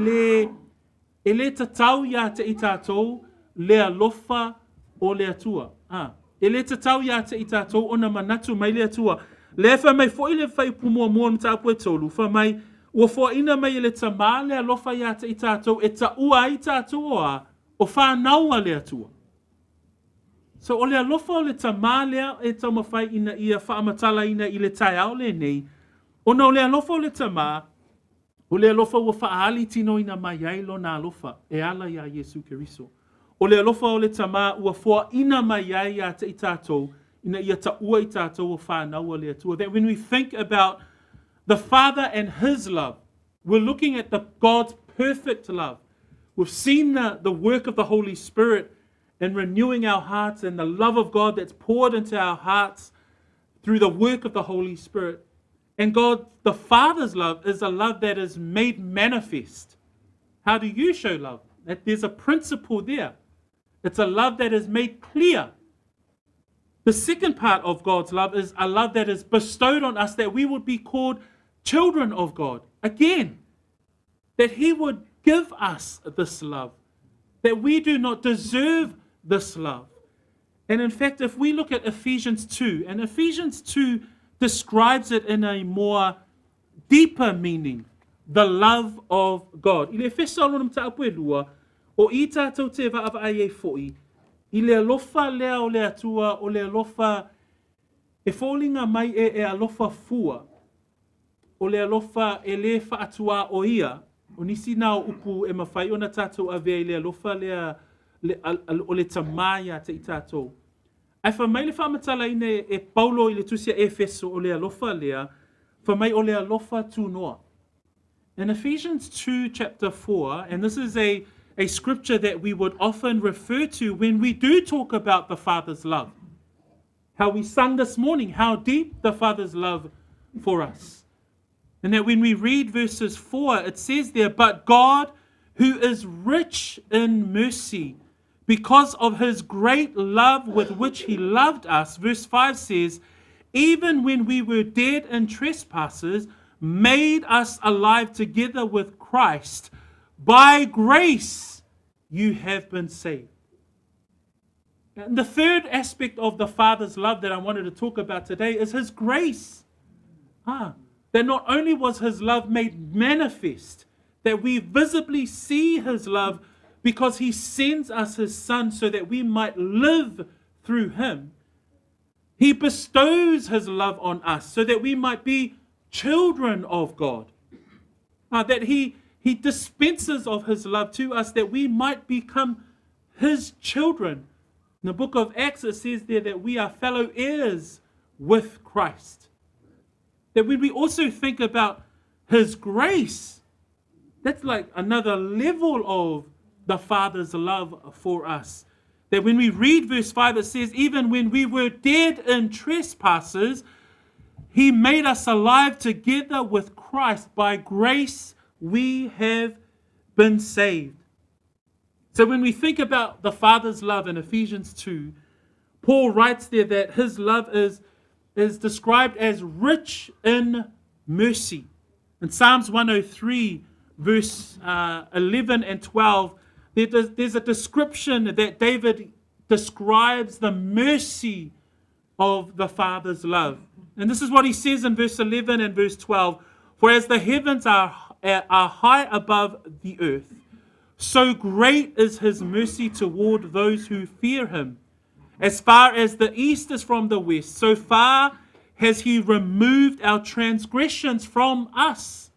le tatau ia te i tātou, le alofa o le atua. E le tatau ia te i tātou, ona manatu mai le atua. Le fa mai foi le fai pumua mua mta apu e tolu, fa mai ua foa ina mai le tamā le alofa ia te i tātou, e ta ua i tātou o whānaua le atua. So o le alofa o le tamā lea e tau mawhai ina ia whaamatala ina i le tai au le nei, ona o le alofa o le tamā, o le alofa ua whaali tino ina mai ai lo na alofa, e ala ia Yesu Keriso. O le alofa o le tamā ua foa ina mai ai ia te i tātou, ina ia ta ua i tātou o whānaua le atua. That when we think about the Father and His love, we're looking at God's perfect love. We've seen the work of the Holy Spirit in renewing our hearts and the love of God that's poured into our hearts through the work of the Holy Spirit. And God, the Father's love, is a love that is made manifest. How do you show love? That there's a principle there. It's a love that is made clear. The second part of God's love is a love that is bestowed on us, that we would be called children of God. Again, that He would give us this love, that we do not deserve this love. And in fact, if we look at Ephesians 2, and Ephesians 2 describes it in a more deeper meaning, the love of God. I le Efeso alona mta apu e lua, o i tātou te vaava ai e foi, i le alofa lea o le atua, o le alofa, e fōlinga mai e alofa fua, o le alofa e le whaatua o ia, o nisi nao upu e mawhai ona tātou a vea i le alofa lea o le tamaya te i tātou. Ai whamai le whamatala ine e Paulo i le tusia Efeso o le alofa lea, whamai o le alofa tūnoa. In Ephesians 2 chapter 4, and this is a scripture that we would often refer to when we do talk about the Father's love. How we sung this morning, how deep the Father's love for us. And that when we read verses 4, it says there, but God, who is rich in mercy, because of His great love with which He loved us, verse 5 says, even when we were dead in trespasses, made us alive together with Christ. By grace you have been saved. And the third aspect of the Father's love that I wanted to talk about today is His grace. That not only was His love made manifest, that we visibly see His love because He sends us His Son so that we might live through Him. He bestows His love on us so that we might be children of God. That He dispenses of His love to us that we might become His children. In the book of Acts, it says there that we are fellow heirs with Christ. That when we also think about His grace, that's like another level of the Father's love for us. That when we read verse 5, it says, even when we were dead in trespasses, He made us alive together with Christ. By grace we have been saved. So when we think about the Father's love in Ephesians 2, Paul writes there that His love is described as rich in mercy. In Psalms 103, verse 11 and 12, there's a description that David describes the mercy of the Father's love. And this is what he says in verse 11 and verse 12. For as the heavens are high above the earth, so great is His mercy toward those who fear Him. As far as the east is from the west, so far has He removed our transgressions from us.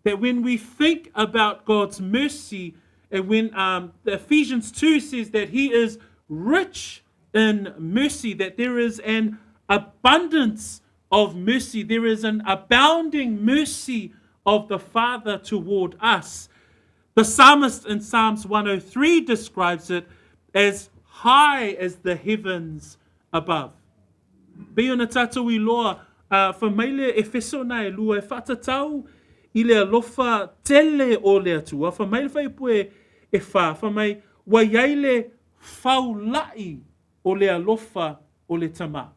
That when we think about God's mercy, and when the Ephesians 2 says that He is rich in mercy, that there is an abundance of mercy, there is an abounding mercy of the Father toward us. The psalmist in Psalms 103 describes it as high as the heavens above. Be ona tātou I loa, whamaile e wheso na e lua e whatatau I le alofa tele o le atua, whamaile whaipue e wha, whamai waiaile whaulai o le alofa o le tama.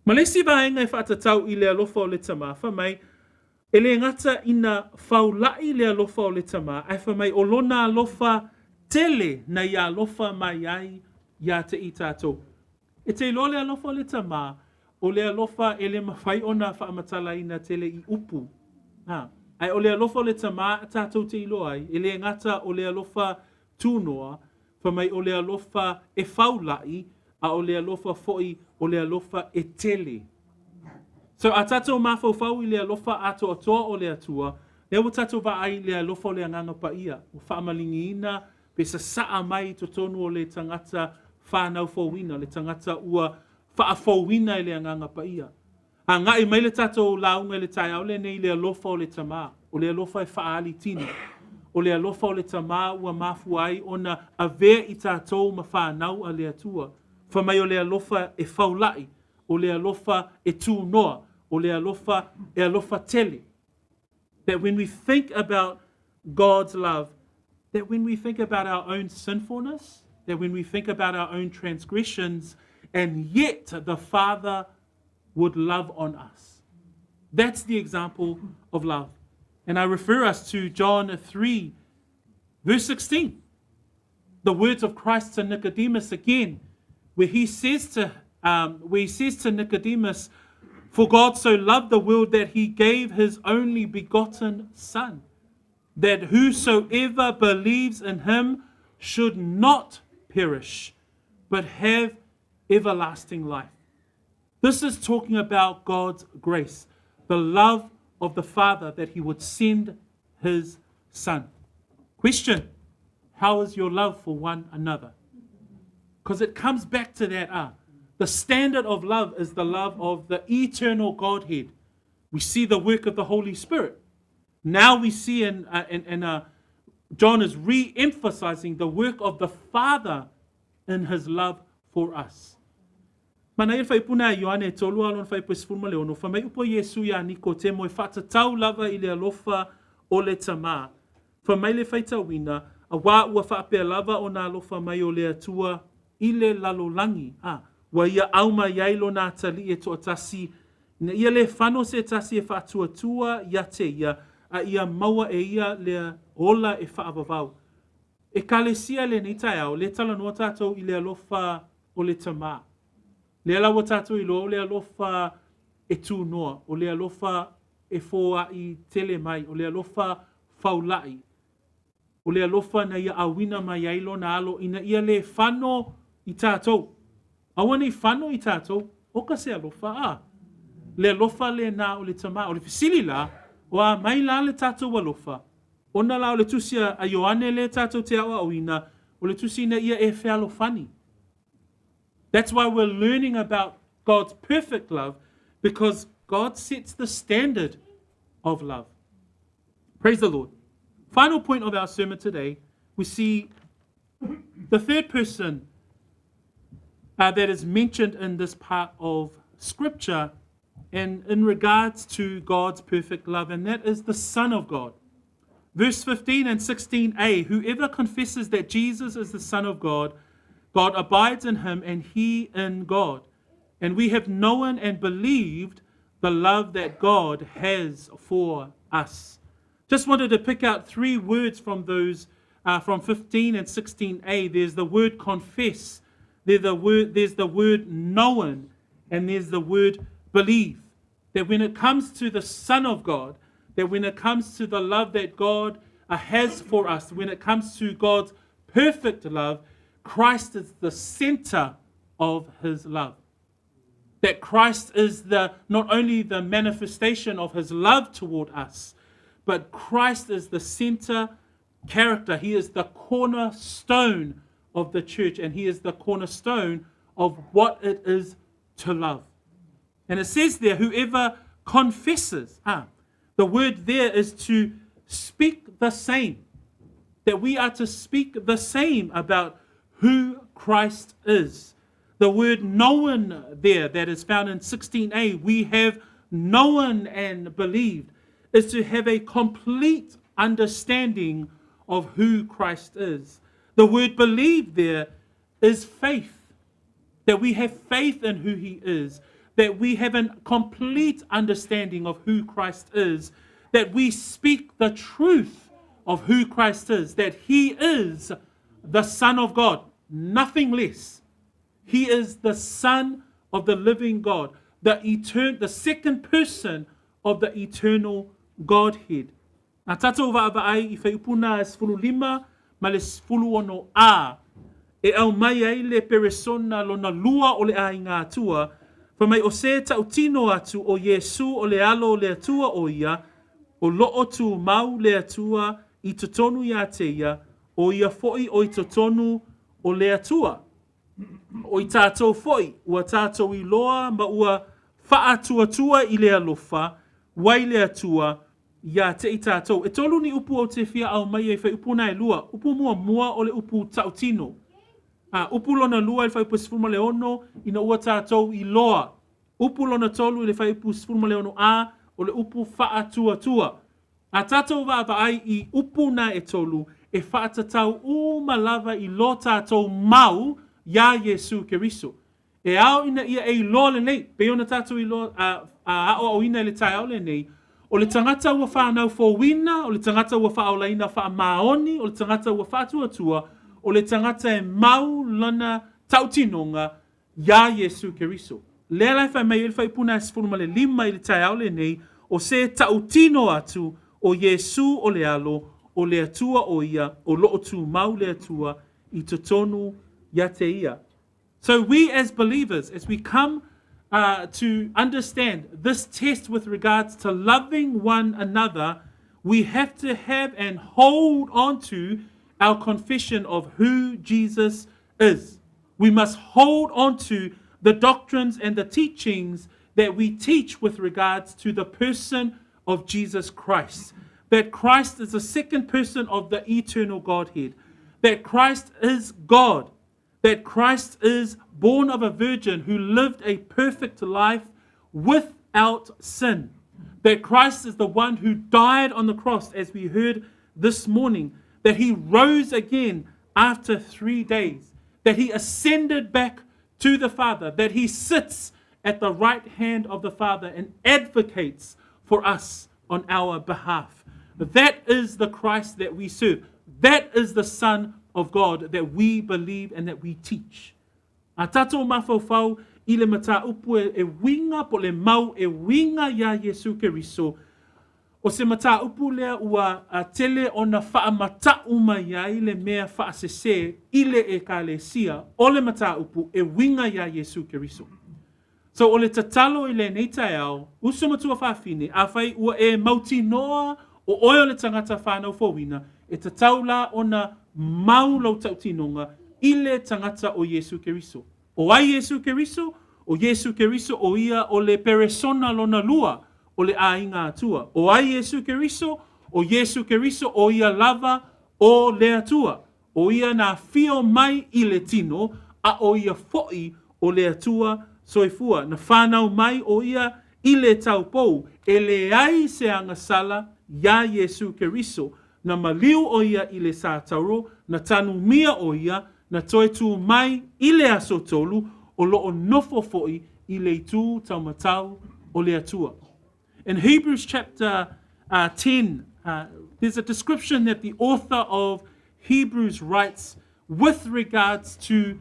Ma le si vaenga e whaatatau i le alofa o le tama, whamai, e le ngata ina whaulai le alofa o le tama, ai whamai o lona alofa tele na ia alofa mai ai ia te i tātou. E te ilo le alofa o le tama, o le alofa e le mawhai ona whaamatala ina tele i upu. Ai o le alofa o le tama tātou te ilo ai, e le ngata o le alofa tūnoa, whamai o le alofa e whaulai, a o le alofa foi o le alofa e tele. So a tātou mawhau i le alofa ato atoa o le atua, lea o tātou wa ai le alofa o le anganga pa ia, o whaamalingi ina, pe sa saa mai to tonu o le tangata whanau fōwina, le tangata ua whaafōwina i le anganga pa ia. A ngā i mai le tātou launga le tai au le nei le alofa o le tama, o le alofa e whaali tini, o le alofa o le tama ua mafu ai ona a vea i tātou ma whanau a le atua, whamai o le alofa e whaulai, o le alofa e tūnoa, o le alofa e alofa tele. That when we think about God's love, that when we think about our own sinfulness, that when we think about our own transgressions, and yet the Father would love on us. That's the example of love. And I refer us to John 3, verse 16. The words of Christ to Nicodemus again, where he says to Nicodemus, "For God so loved the world that he gave his only begotten Son, that whosoever believes in him should not perish, but have everlasting life." This is talking about God's grace, the love of the Father that he would send his Son. Question: how is your love for one another? Because it comes back to that. The standard of love is the love of the eternal Godhead. We see the work of the Holy Spirit. Now we see John is re-emphasizing the work of the Father in his love for us. Mana e whai puna Ioane tolu alon whai pesfurma leono, whamai upo Yesu ia niko te moe whatatau lava i le alofa o le tama. Whamai le whai tawina, a wā ua whaapea lava o nā alofa mai o le atua i le lalolangi. Wa ia auma iailo nā tali e to atasi, na ia le whano se tasi e whaatuatua ia te ia, a ia maua e ia le ola e whaavavau. E kalesia le nitai au, le tala noa tātou i le alofa o le tama. Le alawa tātou i lo, le alofa e tū noa, o le alofa e fōa i tele mai, o le alofa faulai, o le alofa na ia awina mai ailo na alo, ina ia le whano i tātou. Awane i whano i tātou, oka se alofa le alofa le nā o le tama, o le fisili la, o a mai la le tātou alofa. Ona la o le tusia a Ioane le tātou te awa o ina, o le tusi na ia e whealofani. That's why we're learning about God's perfect love, because God sets the standard of love. Praise the Lord. Final point of our sermon today, we see the third person that is mentioned in this part of Scripture and in regards to God's perfect love, and that is the Son of God. Verse 15 and 16a, whoever confesses that Jesus is the Son of God, God abides in him and he in God. And we have known and believed the love that God has for us. Just wanted to pick out three words from those, from 15 and 16a. There's the word confess, there's the word known, and there's the word believe. That when it comes to the Son of God, that when it comes to the love that God has for us, when it comes to God's perfect love, Christ is the center of his love. That Christ is not only the manifestation of his love toward us, but Christ is the center character. He is the cornerstone of the church, and he is the cornerstone of what it is to love. And it says there, whoever confesses. The word there is to speak the same. That we are to speak the same about who Christ is. The word known there that is found in 16a, we have known and believed, is to have a complete understanding of who Christ is. The word believe there is faith. That we have faith in who he is. That we have a complete understanding of who Christ is. That we speak the truth of who Christ is. That he is the Son of God. Nothing less. He is the Son of the living God. The second person of the eternal Godhead. Nā tātou wa'awai I whaipuna e 15 ma le 16 a. E au mai ai le peresona lona lua o le a i ngā atua. Whamai o se tau tino atu o Yesu o le alo o le atua o ia. O loo tu mau le atua I totonu ia te ia. O ia foi o I totonu o le atua. O I tātou foi. Ua tātou I loa ma ua whaatua I le alofa. Wai le atua. Ia te I tātou. E tolu ni upu o te whia au mai e whai upu nai lua. Upu mua o le upu tau tino. Upu lona lua I whai upu sifurma le ono. Ina ua tātou I loa. Upu lona tolu I le whai upu sifurma le ono a. O le upu whaatua. A tātou wa'awai I upu na e tolu. E whaatatau malava I lo tātou mau. Ia Yesu Keriso. E ao ina ia e lo le nei. Pe ona tātou I lo ao ina le tai ao le nei. O le tangata ua whanau fōwina, o le tangata ua whaolaina whaamaoni, o le tangata ua whaatuatua, o le tangata e mau lana tautinonga, ia Yesu Keriso. Lea lai whai mai ele whai puna e 15 I le tai au le nei, o se tautino atu, o Yesu o le alo, o le atua o ia, o loo tu mau le atua, I totonu ia te ia. So we as believers, as we come to understand this test with regards to loving one another, we have to have and hold on to our confession of who Jesus is. We must hold on to the doctrines and the teachings that we teach with regards to the person of Jesus Christ. That Christ is the second person of the eternal Godhead. That Christ is God. That Christ is born of a virgin who lived a perfect life without sin. That Christ is the one who died on the cross, as we heard this morning. That he rose again after 3 days. That he ascended back to the Father. That he sits at the right hand of the Father and advocates for us on our behalf. That is the Christ that we serve. That is the Son of God that we believe and that we teach. A tātou mawhauwhau I le mata upu e winga po le mau e winga ia Yesu Keriso. O se mata upu lea ua a tele o na whaamata uma iai le mea whaasese ile e kālesia. O le mata upu e winga ia Yesu Keriso. So o le tatalo I le neitai au, usumatua whawhine, a whai ua e mauti noa o oio le tangata whanau fōwina, e tatau la o na mau lau tautinonga ile tangata o Yesu Keriso. O ai Yesu Keriso, o Yesu Keriso o ia o le peresona lona lua o le ainga atua. O ai Yesu Keriso, o Yesu Keriso o ia lava o le atua. O ia na fio mai I le tino, a o ia foi o le atua soifua. Na whanau mai o ia I le taupou, e le ai se angasala ia Yesu Keriso. Na maliu o ia I le sātauro, na tanu mia o ia, na toe tu mai I le aso tolu, o loo nofo foi I le tu taumatau o le atua. In Hebrews chapter 10, there's a description that the author of Hebrews writes with regards to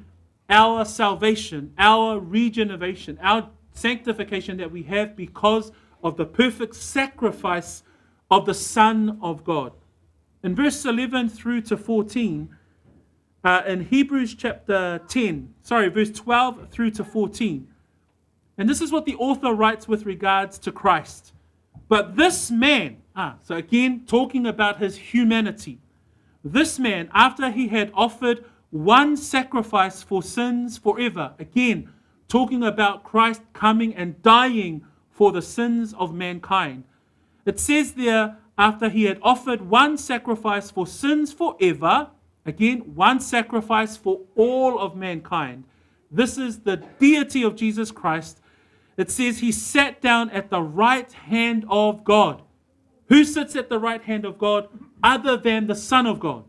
our salvation, our regeneration, our sanctification that we have because of the perfect sacrifice of the Son of God. In verse 11 through to 14, in Hebrews chapter 10, verse 12 through to 14. And this is what the author writes with regards to Christ. But this man, so again, talking about his humanity. This man, after he had offered one sacrifice for sins forever, again, talking about Christ coming and dying for the sins of mankind. It says there, after he had offered one sacrifice for sins forever, again, one sacrifice for all of mankind. This is the deity of Jesus Christ. It says he sat down at the right hand of God. Who sits at the right hand of God other than the Son of God?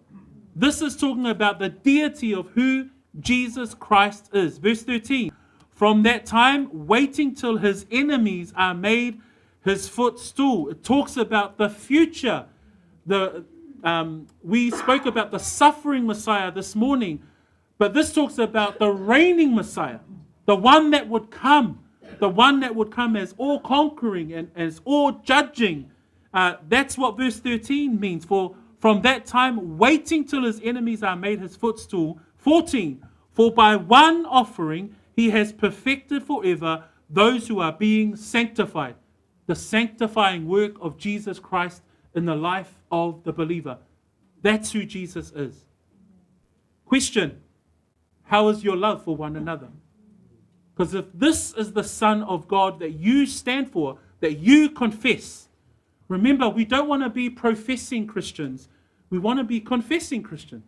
This is talking about the deity of who Jesus Christ is. Verse 13, from that time, waiting till his enemies are made his footstool. It talks about the future. We spoke about the suffering Messiah this morning, but this talks about the reigning Messiah, the one that would come, as all conquering and as all judging. That's what verse 13 means. For from that time, waiting till his enemies are made his footstool. 14, for by one offering he has perfected forever those who are being sanctified. The sanctifying work of Jesus Christ in the life of the believer. That's who Jesus is. Question, how is your love for one another? Because if this is the Son of God that you stand for, that you confess, remember, we don't want to be professing Christians. We want to be confessing Christians.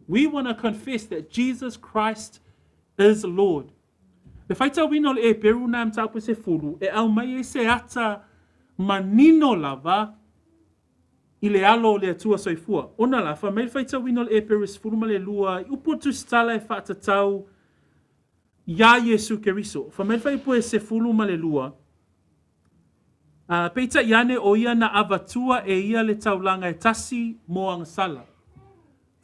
We want to confess that Jesus Christ is Lord. Le faita wino le peru na mtapu se fulu, e au mai se ata manino lava, ile alo le tua soifua. Ona la, fa mai faita wino le peru se fulu ma le lua, upo tu stala e fata tau, ya Yesu Keriso. Fa mai fai poe se fulu ma le lua, peita iane o ia na avatua e ia le taulanga e tasi mo ang sala.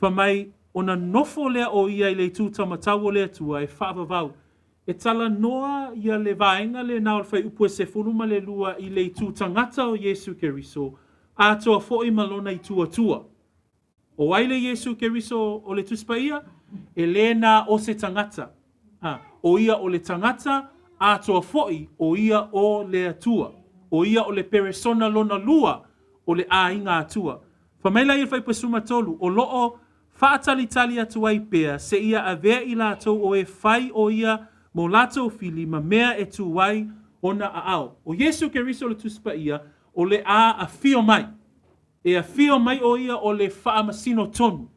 Fa mai ona nofo lea o ia i le tūta matau lea tua e whaavavau. E tala noa ia le vaenga le nao fai upu e se furuma le lua i le tūta ngata o Yesu Keriso a toa fo i malona i tua tua. O waile Yesu Keriso o le tuspaia e le na o se tangata. O ia o le tangata a toa foi o ia o le atua. O ia o le peresona lona lua o le a inga atua. Whamaila i fai pasuma tolu o loo whaatalitali atu ai pea se ia a vea i lato o e whai o ia mo lato fili ma mea e tu wai ona a ao. O Yesu Keriso le tuspa ia o le a fio mai. E a fio mai o ia o le wha masino tonu.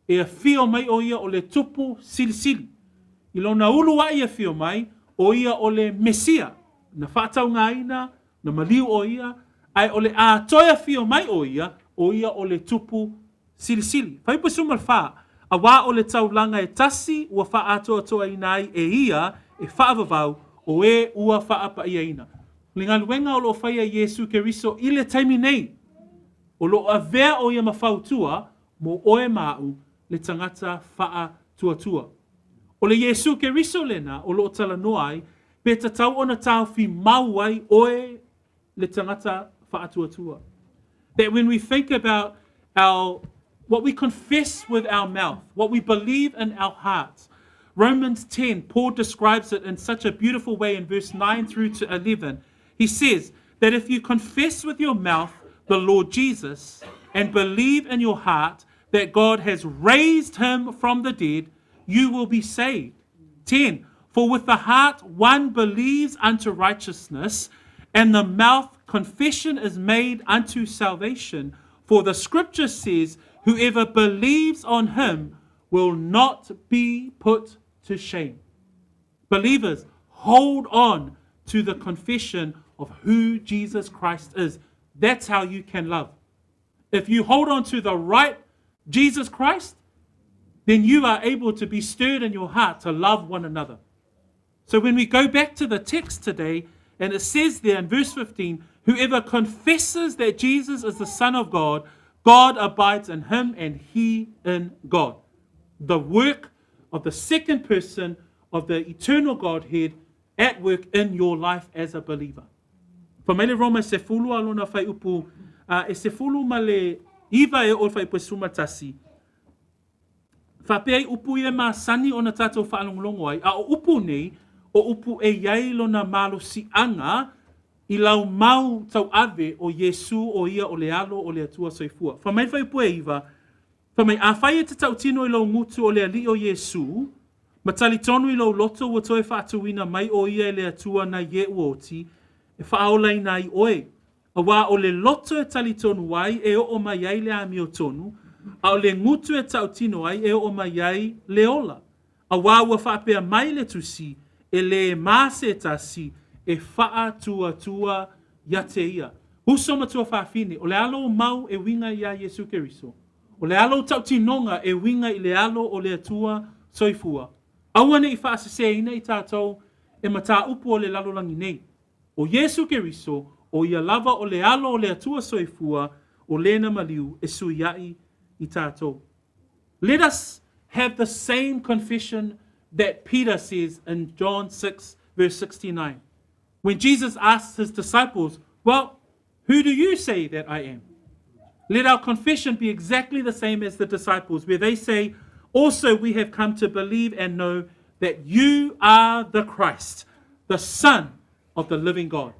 E a fio mai o ia o le tupu silisili. I lona ulu wa ia fio mai o ia o le Mesia. Na whaatau ngā ina, na maliu o ia, ai o le a toia fio mai o ia o le tupu silisili. Whai pasuma wha, a wā o le taulanga e tasi ua wha atoa toa inai e ia e whaavavau o e ua wha apa ia ina. Le ngā luenga o lo whaia Yesu Keriso i le taimi nei. O lo a vea o ia mawhautua mo oe mau le tangata wha tua. O le Yesu Keriso lena o lo tala noai pe ta tau ona tau fi mauai oe le tangata wha tua. That when we think about what we confess with our mouth, what we believe in our hearts. Romans 10, Paul describes it in such a beautiful way in verse 9 through to 11. He says that if you confess with your mouth the Lord Jesus and believe in your heart that God has raised him from the dead, you will be saved. 10, for with the heart one believes unto righteousness, and the mouth confession is made unto salvation. For the scripture says, whoever believes on him will not be put to shame. Believers, hold on to the confession of who Jesus Christ is. That's how you can love. If you hold on to the right Jesus Christ, then you are able to be stirred in your heart to love one another. So when we go back to the text today, and it says there in verse 15, whoever confesses that Jesus is the Son of God, God abides in him and he in God. The work of the second person of the eternal Godhead at work in your life as a believer. Whamaile Roma se fulu alona whai upu, e se fulu ma le iwa e o whai pasuma tasi. Whapea upu e ma sani o na tātou whaalongolongo ai, a o upu nei, o upu e iai lona malo si anga, I lau mau tau ave o Yesu o ia o le alo o le atua soifua. Whamai whai pue iwa, whamai a whai e te tau tino I lau ngutu o le ali o Yesu, ma tali tonu I lau loto wa toe whaatuina mai o ia e le atua na ye uoti, e whaaolai na I oe. A wā o le loto e tali tonu wai e o mai ai le ami o tonu, a o le ngutu e tau tino ai e o mai ai le ola. A wā ua whaapea mai le tusi, e le maase tasi, e wha tua ia te ia. Huso matua whaafine, o le alo mau e winga ia Yesu Keriso. O le alo tau tinonga e winga I le alo o le atua soifua. Awane I whaasese ina I tātou e mata upu o le lalolangi nei. O Yesu Keriso, o ia lava o le alo o le atua soifua, o lena maliu e suiai I tātou. Let us have the same confession that Peter says in John 6, verse 69. When Jesus asks his disciples, well, who do you say that I am? Let our confession be exactly the same as the disciples, where they say, also we have come to believe and know that you are the Christ, the Son of the living God.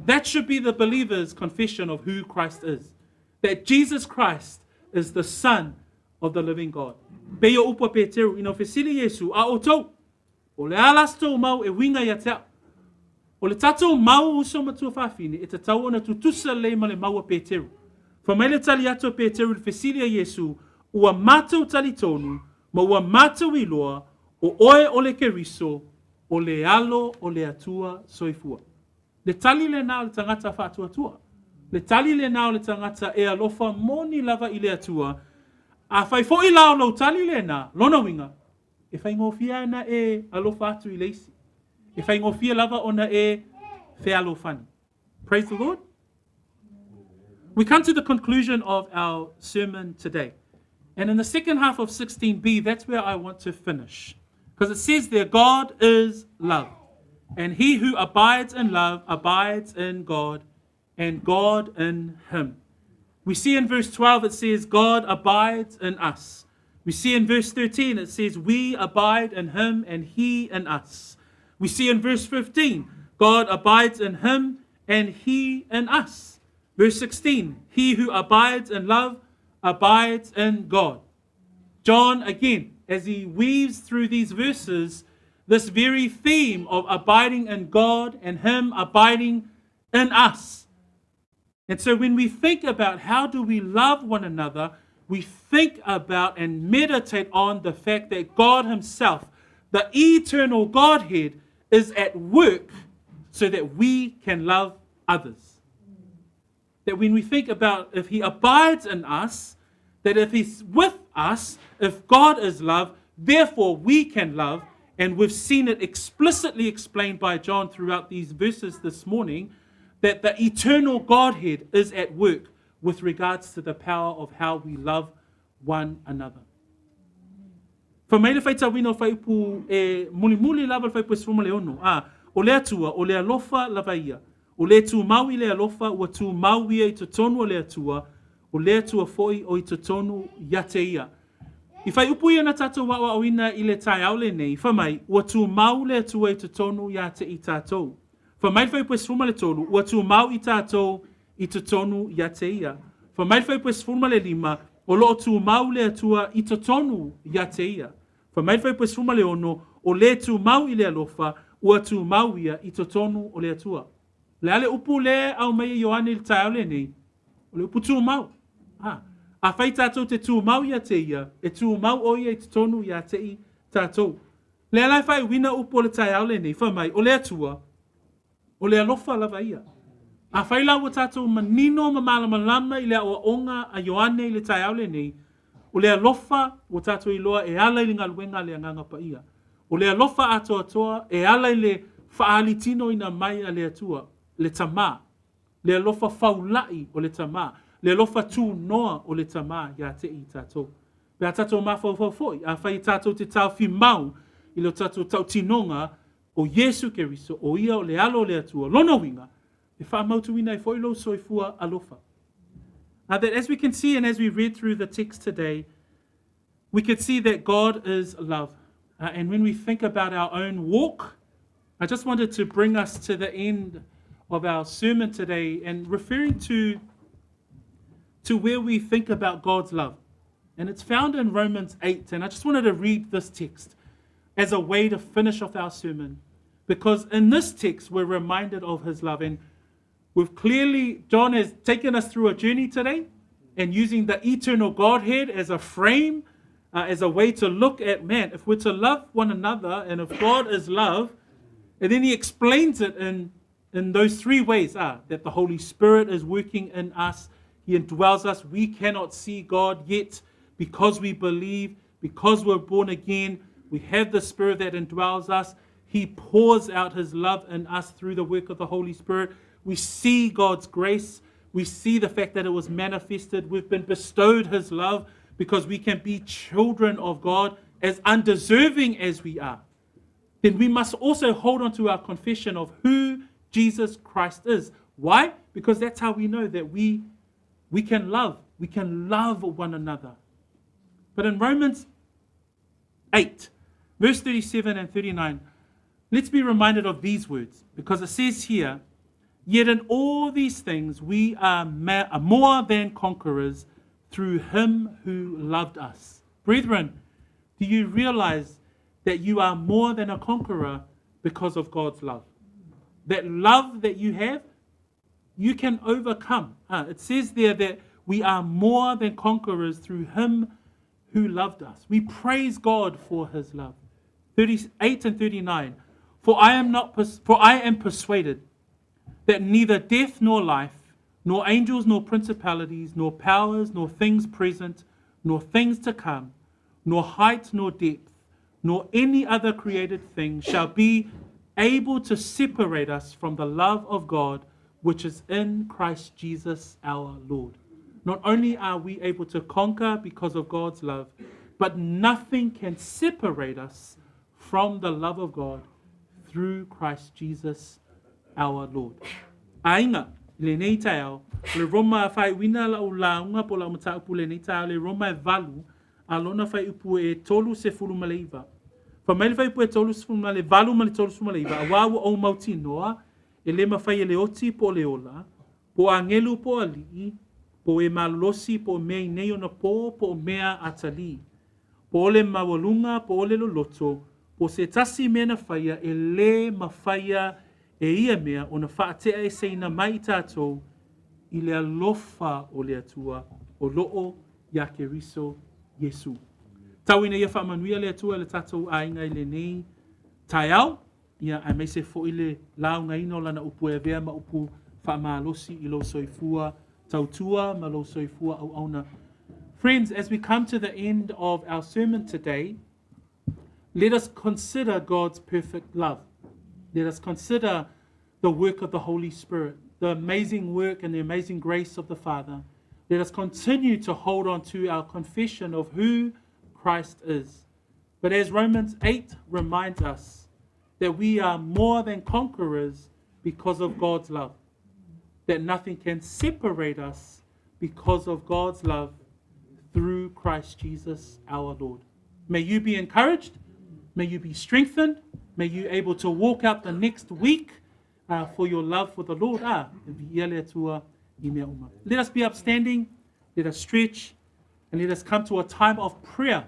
That should be the believer's confession of who Christ is. That Jesus Christ is the Son of the living God. Pea upa Peteru, ino fesili Yesu, a o tau. O le alas tau mau e winga ia tau. O le tatou mau uso matua whawhine, e te tau ona tutusa leima le maua Peteru. Whamaile tali ato Peteru le fesili a Yesu, ua mātou tali tonu, ma ua mātou I loa, o oe o le keriso, o le alo o le atua soifua. Le tali le nao le tangata whātua. Le tali le nao le tangata e alofa moni lava I le atua, a whai fo I lao lau tali le na, lona winga, e whai ngofia na e alofa atu I leisi. E whai ngofia lava ona e whea alofani. Praise the Lord. We come to the conclusion of our sermon today. And in the second half of 16b, that's where I want to finish. Because it says there, God is love. And he who abides in love abides in God, and God in him. We see in verse 12, it says, God abides in us. We see in verse 13, it says, we abide in him and he in us. We see in verse 15, God abides in him and he in us. Verse 16, he who abides in love abides in God. John, again, as he weaves through these verses, this very theme of abiding in God and him abiding in us. And so when we think about how do we love one another, we think about and meditate on the fact that God himself, the eternal Godhead, is at work so that we can love others. That when we think about if he abides in us, that if he's with us, if God is love, therefore we can love. And we've seen it explicitly explained by John throughout these verses this morning, that the eternal Godhead is at work with regards to the power of how we love one another. Whamaile whaita wino whaipu e muli lava whaipu e swuma leono. O lea tua, o lea lofa lava ia. O lea tu maui lea lofa, ua tu maui I totonu o lea tua, o lea tua foi o I totonu ia te ia. I whai upu ia na tātou wawa o ina I le tai aule nei, whamai, ua tu mau lea tua I totonu ia te I tātou. Whamai whaipu e swuma le tolu, ua tu mau I tātou I totonu ia te ia. Whamai whaipu e swuma le lima, o loo tu mau lea tua I totonu ia te ia. Whamai whaipu e swuma le ono, o le tu mau I lea lofa, ua tu mau ia I totonu o lea tua. Le ale upu le au mai Ioane le tai aule nei, o le upu tu mau. A whai tātou te tu mau ia te ia, e tu mau o ia I totonu ia te I tātou. Le alai whai wina upu o le tai aule nei, whamai, o lea tua, o lea lofa lava ia. A whai lau o tātou manino ma malamalama I lea o onga a Ioane le tai aule nei, o lea lofa o tātou I loa e ala I le ngaluenga le anganga pa ia. O lea lofa atoa toa e ala I le whaali tino ina mai a lea tua, le tamā. Lea lofa faulai o le tamā. Le lofa tū noa o le tamā ia te I tātou. Pea tātou mawhauwhauwhoi, a whai tātou te tau whi mau I lo tātou tau tinonga o Yesu Keriso, o ia o le alo o le atua, lona winga, e whaamautu ina I whoilo soifua alofa. That as we can see and as we read through the text today, we can see that God is love. And when we think about our own walk, I just wanted to bring us to the end of our sermon today and referring to where we think about God's love. And it's found in Romans 8. And I just wanted to read this text as a way to finish off our sermon. Because in this text, we're reminded of his love. And we've clearly, John has taken us through a journey today and using the eternal Godhead as a frame, as a way to look at, man, if we're to love one another and if God is love, and then he explains it in those three ways, that the Holy Spirit is working in us, he indwells us, we cannot see God yet because we believe, because we're born again, We have the Spirit that indwells us. He pours out his love in us through the work of the Holy Spirit. We see God's grace. We see the fact that it was manifested. We've been bestowed his love because we can be children of God as undeserving as we are. Then we must also hold on to our confession of who Jesus Christ is. Why? Because that's how we know that we can love. We can love one another. But in Romans 8, verse 37 and 39, let's be reminded of these words, because it says here, yet in all these things we are more than conquerors through him who loved us. Brethren, do you realize that you are more than a conqueror because of God's love? That love that you have, you can overcome. It says there that we are more than conquerors through him who loved us. We praise God for his love. 38 and 39. For I am persuaded that neither death nor life, nor angels nor principalities, nor powers, nor things present, nor things to come, nor height nor depth, nor any other created thing shall be able to separate us from the love of God, which is in Christ Jesus our Lord. Not only are we able to conquer because of God's love, but nothing can separate us from the love of God through Christ Jesus our Lord. Ainga, le nei tau, le Roma fai wina la ulaunga po la mataupu le nei tau, le Roma e valu, alona fai upu e tolu se fulu maleiva. Fa mai fai upu e tolu se fulu maleiva, valu ma le tolu se maleiva, a wawu o mauti noa, e le mawhai e le oti po le ola, po angelu po alii, po e malosi po mea nei ona po mea atali, po le mawalunga po le loloto, po se tasi mea na whaia e le mawhaia e ia mea o na whaatea e seina mai tātou i le alofa o le atua o loo ia ke riso Yesu. Tauina ia whaamanuia le atua le tātou ainga i le nei tai au, ia ai mai se fo i le launga ino lana upu e vea ma upu whaamalosi i lo soifua tautua ma lo soifua au auna. Friends, as we come to the end of our sermon today, let us consider God's perfect love. Let us consider the work of the Holy Spirit, the amazing work and the amazing grace of the Father. Let us continue to hold on to our confession of who Christ is. But as Romans 8 reminds us, that we are more than conquerors because of God's love. That nothing can separate us because of God's love through Christ Jesus our Lord. May you be encouraged. May you be strengthened. May you be able to walk out the next week for your love for the Lord. Let us be upstanding. Let us stretch. And let us come to a time of prayer.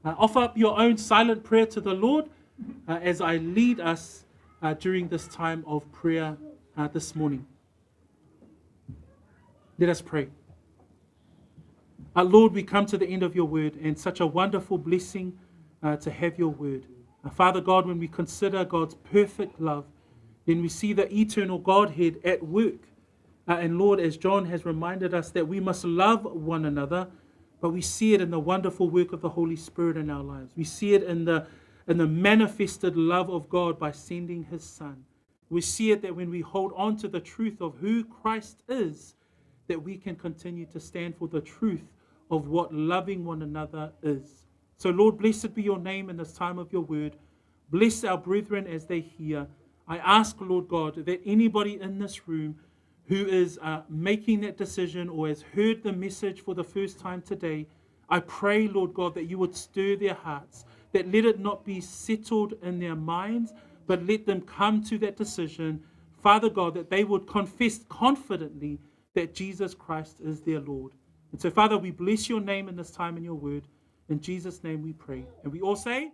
Offer up your own silent prayer to the Lord as I lead us during this time of prayer this morning. Let us pray. Lord, we come to the end of your word, and such a wonderful blessing to have your word. Father God, when we consider God's perfect love, then we see the eternal Godhead at work. And Lord, as John has reminded us that we must love one another, but we see it in the wonderful work of the Holy Spirit in our lives. We see it in the manifested love of God by sending his Son. We see it that when we hold on to the truth of who Christ is, that we can continue to stand for the truth of what loving one another is. So Lord, blessed be your name in this time of your word. Bless our brethren as they hear. I ask, Lord God, that anybody in this room who is making that decision or has heard the message for the first time today, I pray, Lord God, that you would stir their hearts, that let it not be settled in their minds, but let them come to that decision, Father God, that they would confess confidently that Jesus Christ is their Lord. And so, Father, we bless your name in this time in your word. In Jesus' name we pray. And we all say...